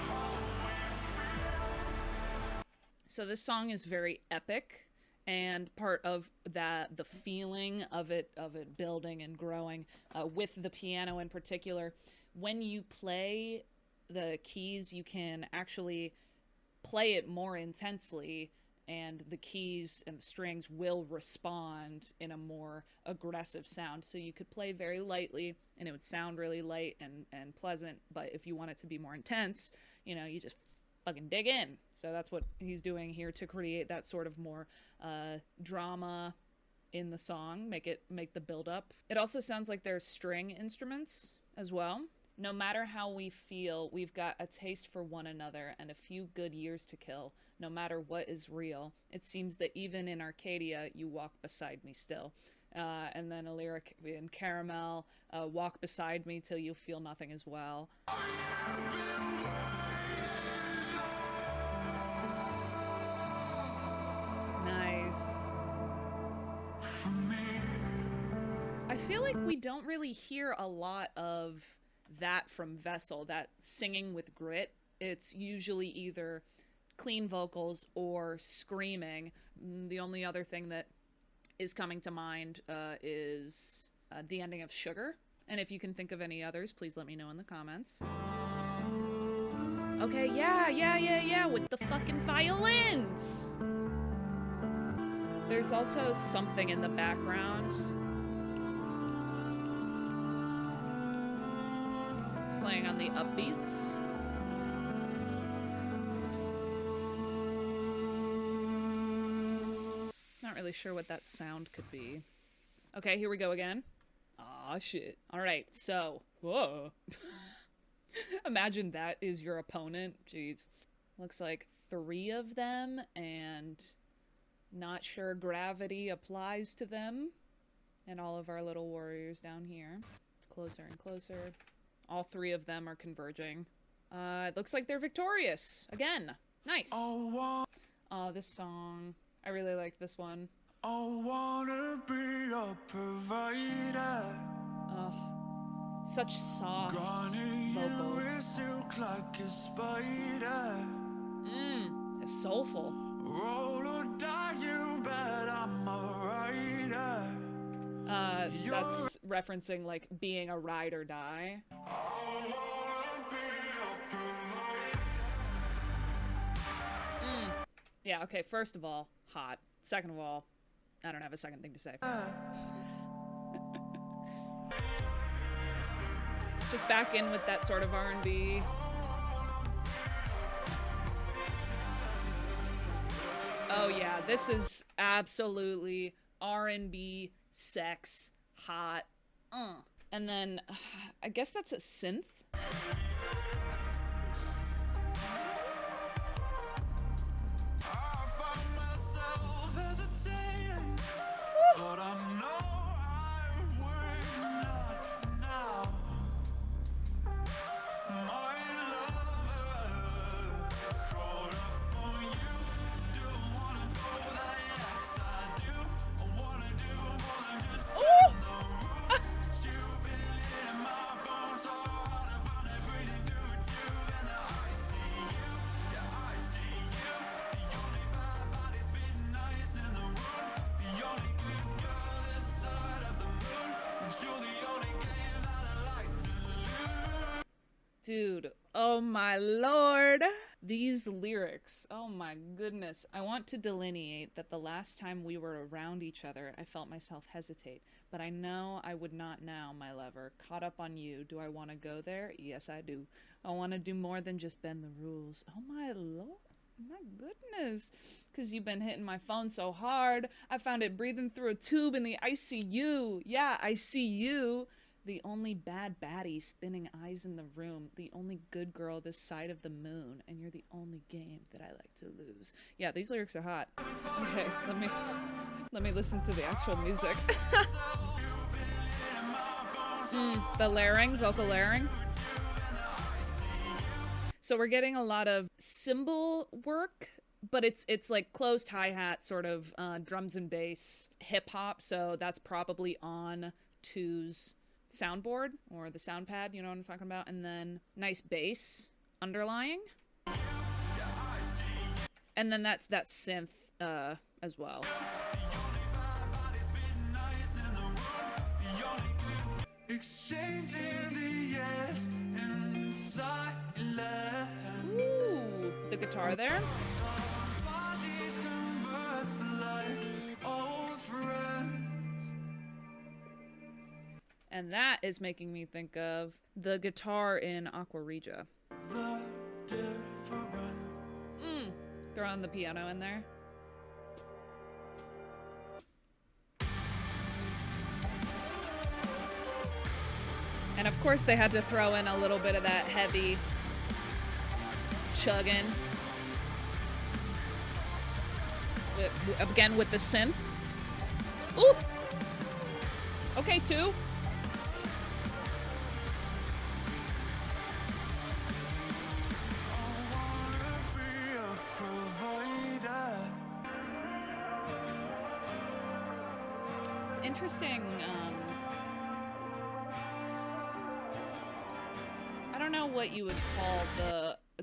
how we feel. So this song is very epic, and part of that, the feeling of it building and growing, with the piano in particular. When you play the keys, you can actually play it more intensely, and the keys and the strings will respond in a more aggressive sound. So you could play very lightly and it would sound really light and pleasant, but if you want it to be more intense, you just fucking dig in. So that's what he's doing here to create that sort of more drama in the song, make the build up. It also sounds like there's string instruments as well. No matter how we feel, we've got a taste for one another and a few good years to kill. No matter what is real, it seems that even in Arcadia, you walk beside me still. And then a lyric in Caramel, walk beside me till you feel nothing as well. Nice. For me. I feel like we don't really hear a lot of that from Vessel, that singing with grit. It's usually either clean vocals or screaming. The only other thing that is coming to mind is the ending of Sugar. And if you can think of any others, please let me know in the comments. Okay, yeah, with the fucking violins! There's also something in the background. It's playing on the upbeats. Not really sure what that sound could be. Okay, here we go again. Aw, shit. Alright, so, whoa. Imagine that is your opponent. Jeez. Looks like 3 of them, and not sure gravity applies to them. And all of our little warriors down here. Closer and closer. All 3 of them are converging. It looks like they're victorious. Again. Nice. Oh, this song. I really like this one. I wanna be a provider. Oh, such soft Gonna you vocals. silk like a spider. It's soulful. Roll or die, you bet I'm a rider. That's referencing like being a ride or die. Yeah, okay, first of all, hot. Second of all, I don't have a second thing to say. Just back in with that sort of R&B. Oh yeah, this is absolutely R&B, sex, hot. And then, I guess that's a synth? But I know I will not now. My lover, caught up on you. Do wanna go there? Yes, I do. I wanna do more than just on the roof. You've been hitting my phone so hard to find it, breathing through a tube. And I see you, yeah, I see you. The only bad body spitting nice in the room. The only good girl this side of the moon. And you're the only game that I like to lose. Dude, oh my lord. These lyrics, oh my goodness. I want to delineate that the last time we were around each other, I felt myself hesitate. But I know I would not now, my lover. Caught up on you. Do I want to go there? Yes, I do. I want to do more than just bend the rules. Oh my lord. My goodness. Because you've been hitting my phone so hard. I found it breathing through a tube in the ICU. Yeah, I see you. The only bad baddie spinning eyes in the room, the only good girl this side of the moon, and you're the only game that I like to lose. Yeah, these lyrics are hot. Okay, let me listen to the actual music. The layering, vocal layering. So we're getting a lot of cymbal work, but it's like closed hi-hat, sort of drums and bass, hip-hop, so that's probably on To's soundboard or the sound pad, you know what I'm talking about, and then nice bass underlying, and then that's that synth as well. Ooh, the guitar there. And that is making me think of the guitar in Aqua Regia. Throwing the piano in there. And of course they had to throw in a little bit of that heavy chugging. Again with the synth. Ooh! Okay, too. It's interesting. I don't know what you would call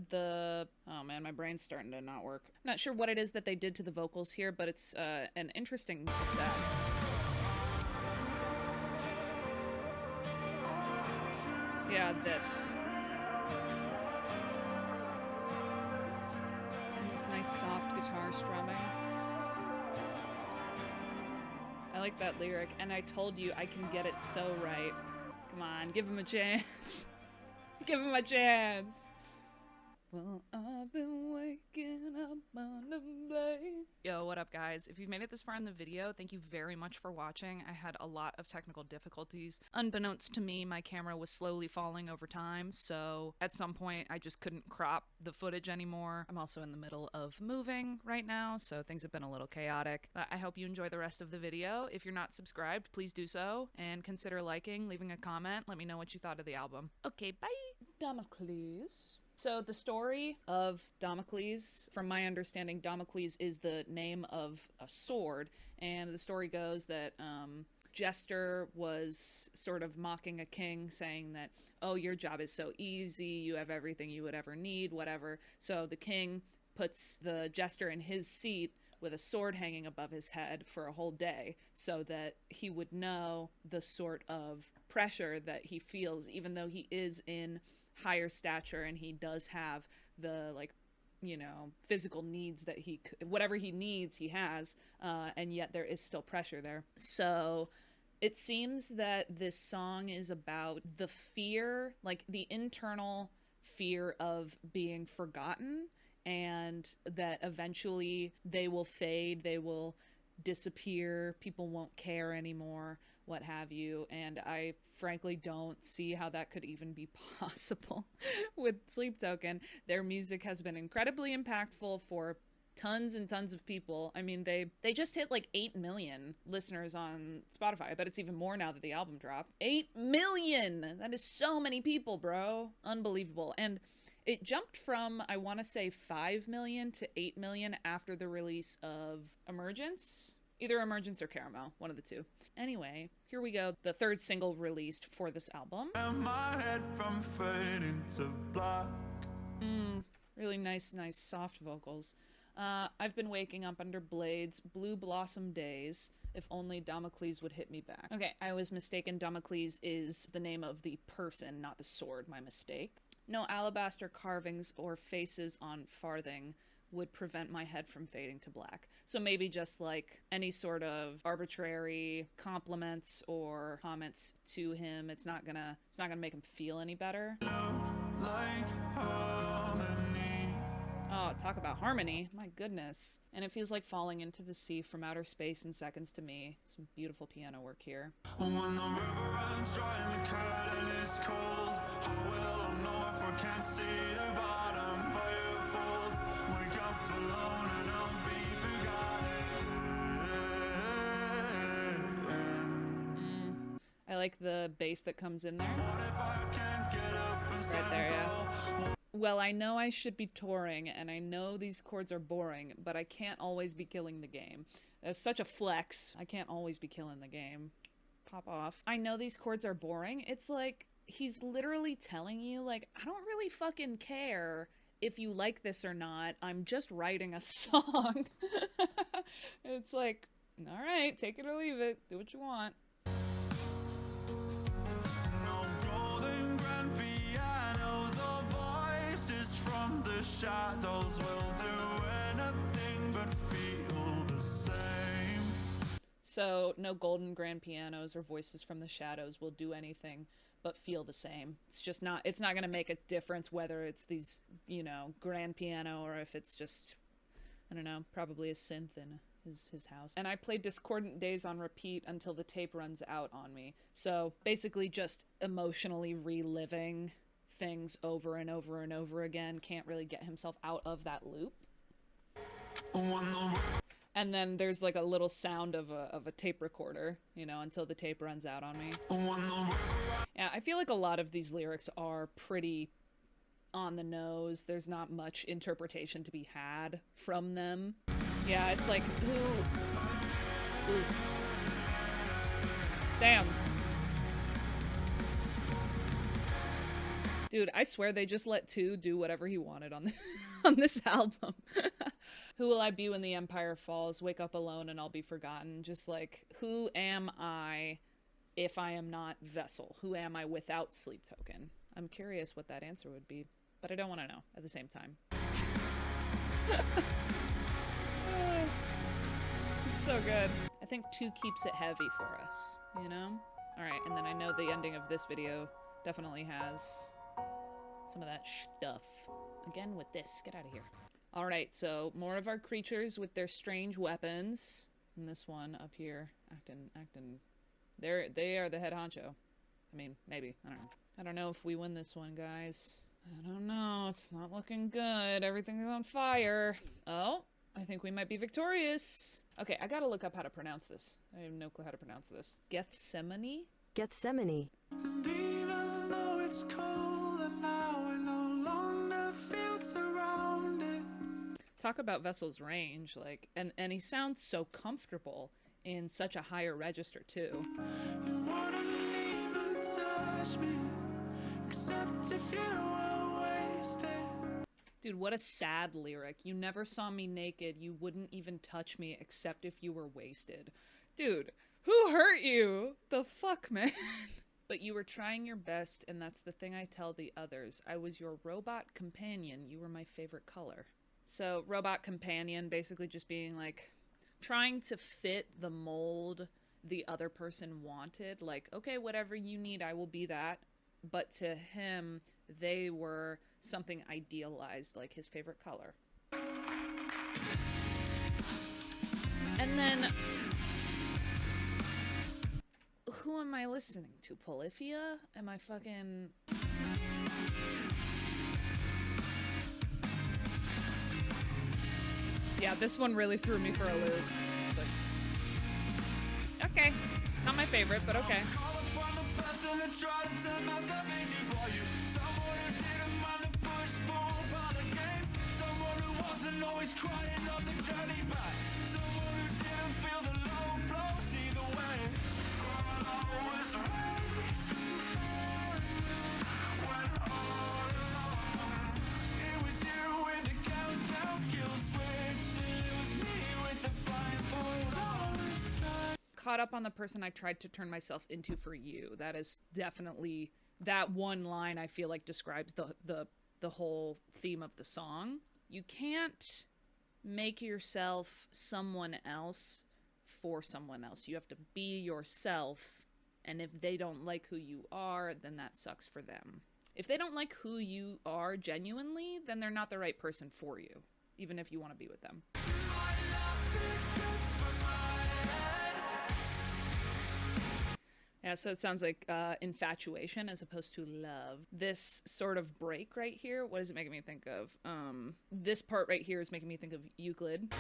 the oh man, my brain's starting to not work. I'm not sure what it is that they did to the vocals here, but it's an interesting effect. Yeah, this. And this nice soft guitar strumming. I like that lyric, and I told you I can get it so right. Come on, give him a chance. Give him a chance. Well, I've been waking up on the blade. Yo, what up, guys? If you've made it this far in the video, thank you very much for watching. I had a lot of technical difficulties. Unbeknownst to me, my camera was slowly falling over time, so at some point I just couldn't crop the footage anymore. I'm also in the middle of moving right now, so things have been a little chaotic. I hope you enjoy the rest of the video. If you're not subscribed, please do so, and consider liking, leaving a comment. Let me know what you thought of the album. Okay, bye! Damocles. So the story of Damocles, from my understanding, Damocles is the name of a sword, and the story goes that Jester was sort of mocking a king, saying that, oh, your job is so easy, you have everything you would ever need, whatever. So the king puts the jester in his seat with a sword hanging above his head for a whole day so that he would know the sort of pressure that he feels, even though he is in higher stature and he does have the, like, you know, physical needs that whatever he needs, he has, and yet there is still pressure there. So it seems that this song is about the fear, like the internal fear of being forgotten, and that eventually they will fade, they will disappear, people won't care anymore, what have you. And I frankly don't see how that could even be possible with Sleep Token. Their music has been incredibly impactful for tons and tons of people. I mean, they just hit like 8 million listeners on Spotify. I bet it's even more now that the album dropped. 8 million! That is so many people, bro. Unbelievable. And it jumped from, I want to say, 5 million to 8 million after the release of Emergence. Either Emergence or Caramel, one of the two. Anyway, here we go. The third single released for this album. My head from fading to black. Really nice soft vocals. I've been waking up under blades, blue blossom days. If only Damocles would hit me back. Okay, I was mistaken. Damocles is the name of the person, not the sword. My mistake. No alabaster carvings or faces on farthing would prevent my head from fading to black. So maybe just like any sort of arbitrary compliments or comments to him, it's not gonna make him feel any better. Like harmony. Oh, talk about harmony. My goodness. And it feels like falling into the sea from outer space in seconds to me. Some beautiful piano work here. When the river runs dry and the curtain is cold, how will I know if I can't see the bottom by your falls? Wake up alone and I'll be forgotten. I like the bass that comes in there. What if I can't get up and stand there, yeah. tall? Well, I know I should be touring, and I know these chords are boring, but I can't always be killing the game. That's such a flex. I can't always be killing the game. Pop off. I know these chords are boring. It's like, he's literally telling you, like, I don't really fucking care if you like this or not. I'm just writing a song. It's like, all right, take it or leave it. Do what you want. No golden grand pianos or voices from the shadows will do anything but feel the same. So no golden grand pianos or voices from the shadows will do anything but feel the same. It's not going to make a difference whether it's these, you know, grand piano or if it's just, I don't know, probably a synth in his house. And I played Discordant Days on repeat until the tape runs out on me. So basically just emotionally reliving things over and over and over again. Can't really get himself out of that loop. And then there's like a little sound of a tape recorder, you know, until the tape runs out on me. Yeah, I feel like a lot of these lyrics are pretty on the nose. There's not much interpretation to be had from them. Yeah, it's like, ooh. Damn. Dude, I swear they just let To do whatever he wanted on this album. Who will I be when the empire falls? Wake up alone and I'll be forgotten. Just like, who am I if I am not Vessel? Who am I without Sleep Token? I'm curious what that answer would be, but I don't want to know at the same time. It's so good. I think To keeps it heavy for us, you know? Alright, and then I know the ending of this video definitely has some of that stuff. Again with this. Get out of here. Alright, so more of our creatures with their strange weapons. And this one up here acting. They are the head honcho. I mean, maybe. I don't know. I don't know if we win this one, guys. I don't know. It's not looking good. Everything's on fire. Oh, I think we might be victorious. Okay, I gotta look up how to pronounce this. I have no clue how to pronounce this. Gethsemane? Gethsemane. And even though it's cold and now I no longer feel surrounded. Talk about Vessel's range, like, and he sounds so comfortable in such a higher register too. You wouldn't even touch me, except if you were wasted. Dude, what a sad lyric. You never saw me naked. You wouldn't even touch me except if you were wasted. Dude, who hurt you? The fuck, man? But you were trying your best, and that's the thing I tell the others. I was your robot companion. You were my favorite color. So, robot companion basically just being like, trying to fit the mold the other person wanted. Like, okay, whatever you need, I will be that. But to him, they were something idealized, like his favorite color. And then, who am I listening to? Polyphia? Am I fucking... Yeah, this one really threw me for a loop. Like, okay, not my favorite, but okay. Always crying on the journey back. Someone who didn't feel the low blows either way. Always ready to fall when all alone. It was you with the countdown kill switch, and it was me with the blindfolds on the side. Caught up on the person I tried to turn myself into for you. That is definitely, that one line I feel like describes the whole theme of the song. You can't make yourself someone else for someone else. You have to be yourself, and if they don't like who you are, then that sucks for them. If they don't like who you are genuinely, then they're not the right person for you, even if you want to be with them. Yeah, so it sounds like infatuation as opposed to love. This sort of break right here, what is it making me think of? This part right here is making me think of Euclid.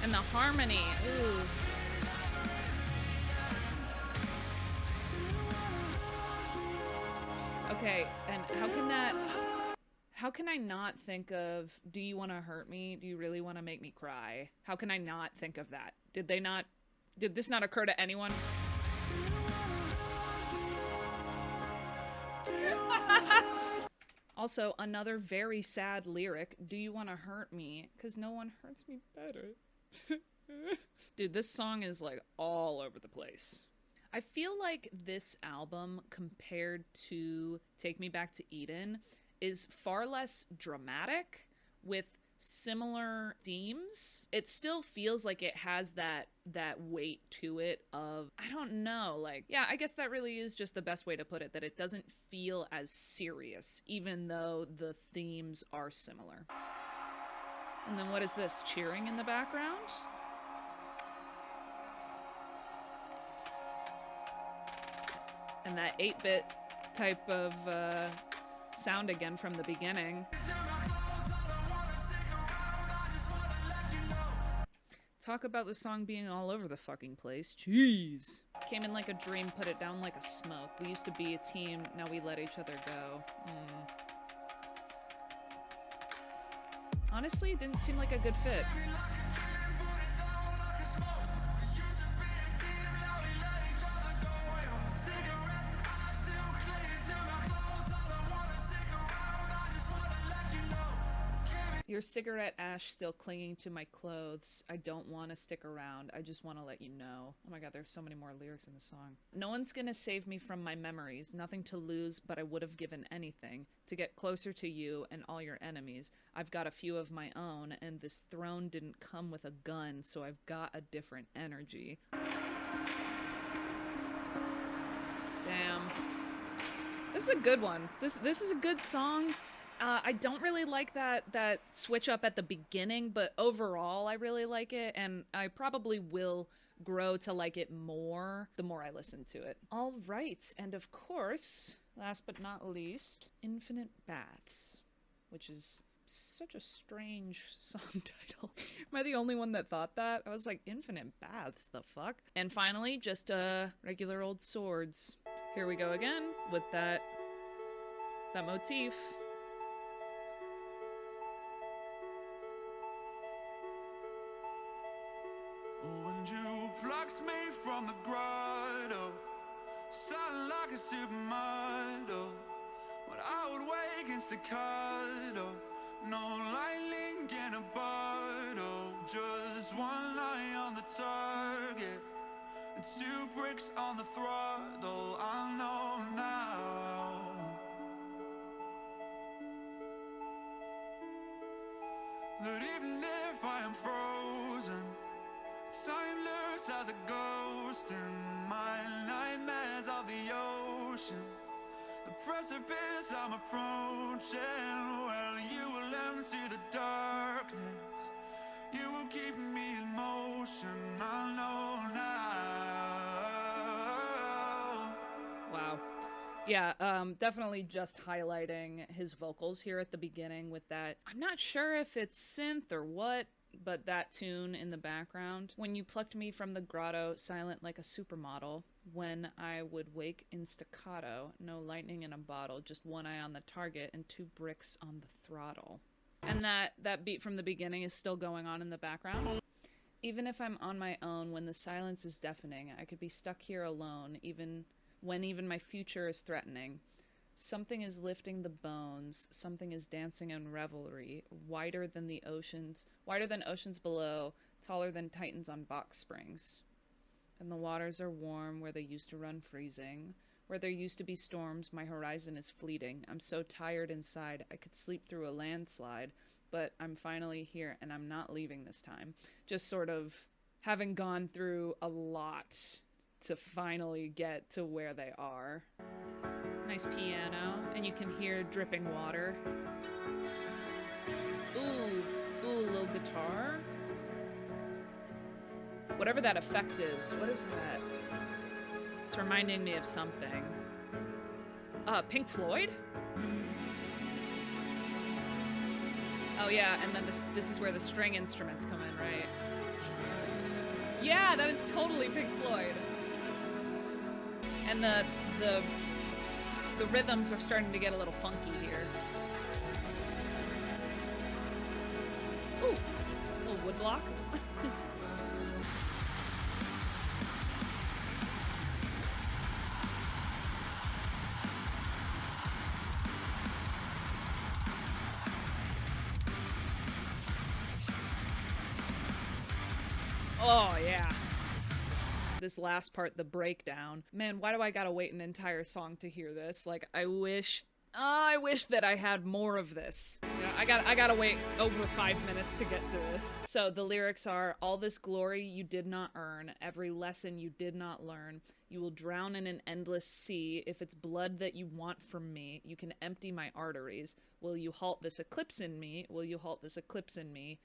And the harmony, ooh. Okay, and how can I not think of, do you want to hurt me? Do you really want to make me cry? How can I not think of that? Did this not occur to anyone? Also, another very sad lyric. Do you want to hurt me? Because no one hurts me better. Dude, this song is like all over the place. I feel like this album, compared to Take Me Back to Eden, is far less dramatic with similar themes. It still feels like it has that weight to it of, I don't know, like, yeah, I guess that really is just the best way to put it, that it doesn't feel as serious, even though the themes are similar. And then what is this? Cheering in the background? And that 8-bit type of sound again from the beginning. Talk about the song being all over the fucking place. Jeez. Came in like a dream, put it down like a smoke. We used to be a team, now we let each other go. Honestly, it didn't seem like a good fit. Your cigarette ash still clinging to my clothes. I don't want to stick around. I just want to let you know. Oh my god, there's so many more lyrics in the song. No one's gonna save me from my memories. Nothing to lose, but I would have given anything to get closer to you and all your enemies. I've got a few of my own, and this throne didn't come with a gun, so I've got a different energy. Damn. This is a good one. This is a good song. I don't really like that switch up at the beginning, but overall I really like it, and I probably will grow to like it more the more I listen to it. All right, and of course, last but not least, Infinite Baths, which is such a strange song title. Am I the only one that thought that? I was like, Infinite Baths, the fuck? And finally, just regular old swords. Here we go again with that motif. When you plucked me from the grotto, sounded like a a supermodel. When I would wake in staccato, no lightning in a bottle, just one eye on the target and 2 bricks on the throttle. I know now that even if I am frozen, timeless as a ghost in my nightmares of the ocean, the precipice I'm approaching, well, you will empty the darkness, you will keep me in motion. I know now. Wow. Yeah, definitely just highlighting his vocals here at the beginning with that. I'm not sure if it's synth or what, but that tune in the background. When you plucked me from the grotto, silent like a supermodel, when I would wake in staccato, no lightning in a bottle, just one eye on the target and 2 bricks on the throttle. And that beat from the beginning is still going on in the background. Even if I'm on my own, when the silence is deafening, I could be stuck here alone, even when my future is threatening. Something is lifting the bones, something is dancing in revelry, wider than oceans below, taller than titans on box springs. And the waters are warm where they used to run freezing. Where there used to be storms, my horizon is fleeting. I'm so tired inside, I could sleep through a landslide, but I'm finally here and I'm not leaving this time. Just sort of having gone through a lot to finally get to where they are. Nice piano, and you can hear dripping water. Ooh, a little guitar. Whatever that effect is, what is that? It's reminding me of something. Pink Floyd? Oh yeah, and then this is where the string instruments come in, right? Yeah, that is totally Pink Floyd. And the rhythms are starting to get a little funky here. Ooh, a little woodblock. Oh, yeah. This last part, the breakdown. Man, why do I gotta wait an entire song to hear this? Like, I wish that I had more of this. You know, I gotta wait over 5 minutes to get to this. So the lyrics are, all this glory you did not earn, every lesson you did not learn. You will drown in an endless sea. If it's blood that you want from me, you can empty my arteries. Will you halt this eclipse in me? Will you halt this eclipse in me?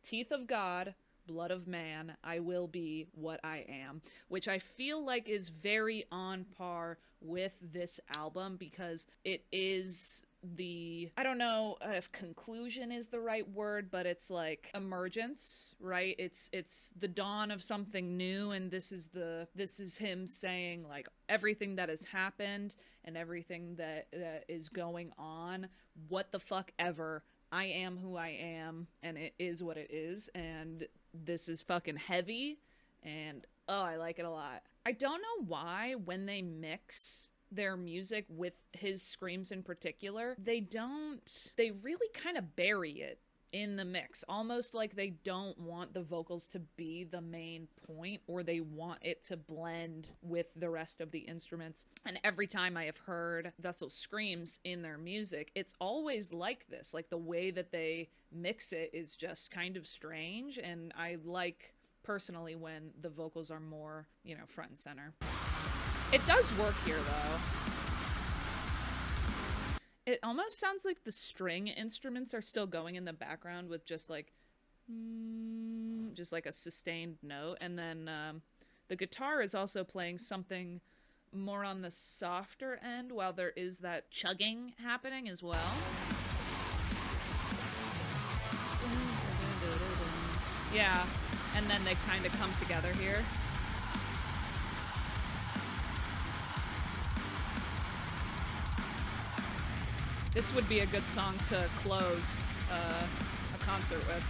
Teeth of God, blood of man, I will be what I am, which I feel like is very on par with this album because it is I don't know if conclusion is the right word, but it's like emergence, right? It's the dawn of something new, and this is him saying like everything that has happened and everything that is going on, what the fuck ever. I am who I am, and it is what it is, and this is fucking heavy, and oh, I like it a lot. I don't know why when they mix their music with his screams in particular, they really kind of bury it in the mix, almost like they don't want the vocals to be the main point, or they want it to blend with the rest of the instruments. And every time I have heard Vessel's screams in their music, it's always like this. Like the way that they mix it is just kind of strange, and I like personally when the vocals are more, front and center. It does work here though. It almost sounds like the string instruments are still going in the background with just like a sustained note. And then the guitar is also playing something more on the softer end while there is that chugging happening as well. Yeah, and then they kind of come together here. This would be a good song to close a concert with.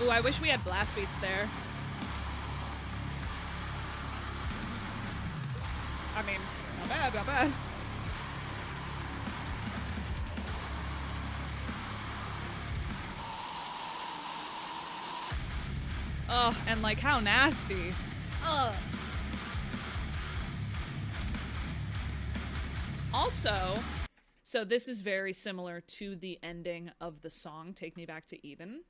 Ooh, I wish we had blast beats there. I mean, not bad, not bad. Oh, and like how nasty. Ugh. Also, so this is very similar to the ending of the song Take Me Back to Eden.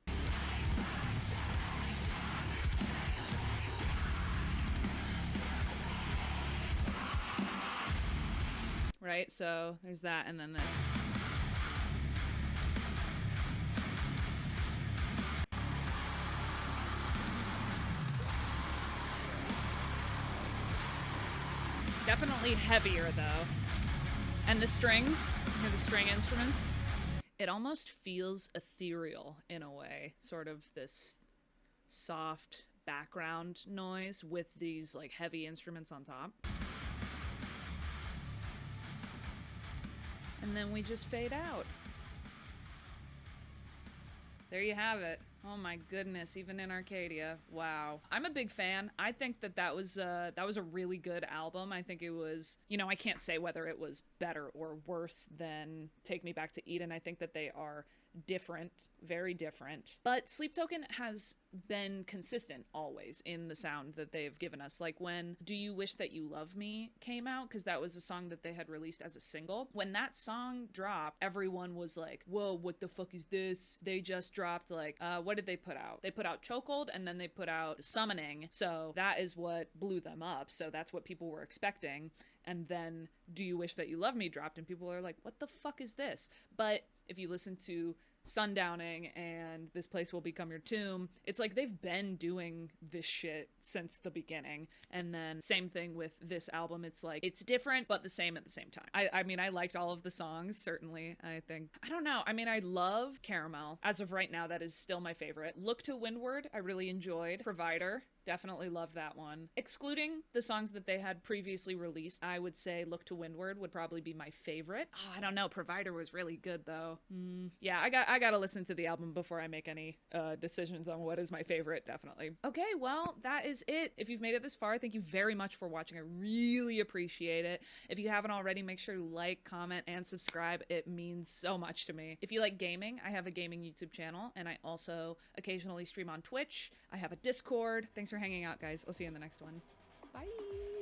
Right, so there's that, and then this. Definitely heavier though. And the strings, you hear the string instruments? It almost feels ethereal in a way, sort of this soft background noise with these like heavy instruments on top. And then we just fade out. There you have it. Oh my goodness, even in Arcadia. Wow. I'm a big fan. I think that was a really good album. I think it was, you know, I can't say whether it was better or worse than Take Me Back to Eden. I think that they are different, very different. But Sleep Token has been consistent always in the sound that they've given us. Like when Do You Wish That You Love Me came out, because that was a song that they had released as a single. When that song dropped, everyone was like, whoa, what the fuck is this? They just dropped like, what did they put out? They put out Chokehold, and then they put out Summoning. So that is what blew them up. So that's what people were expecting. And then Do You Wish That You Love Me dropped, and people are like, what the fuck is this? But if you listen to Sundowning and This Place Will Become Your Tomb, it's like they've been doing this shit since the beginning. And then same thing with this album. It's like, it's different, but the same at the same time. I mean, I liked all of the songs, certainly. I think, I don't know. I mean, I love Caramel. As of right now, that is still my favorite. Look to Windward, I really enjoyed. Provider, definitely love that one. Excluding the songs that they had previously released, I would say Look to Windward would probably be my favorite. Oh, I don't know. Provider was really good though. Yeah, I gotta listen to the album before I make any decisions on what is my favorite, definitely. Okay, well, that is it. If you've made it this far, thank you very much for watching. I really appreciate it. If you haven't already, make sure to like, comment, and subscribe. It means so much to me. If you like gaming, I have a gaming YouTube channel, and I also occasionally stream on Twitch. I have a Discord. Thanks for hanging out, guys. I'll see you in the next one. Bye!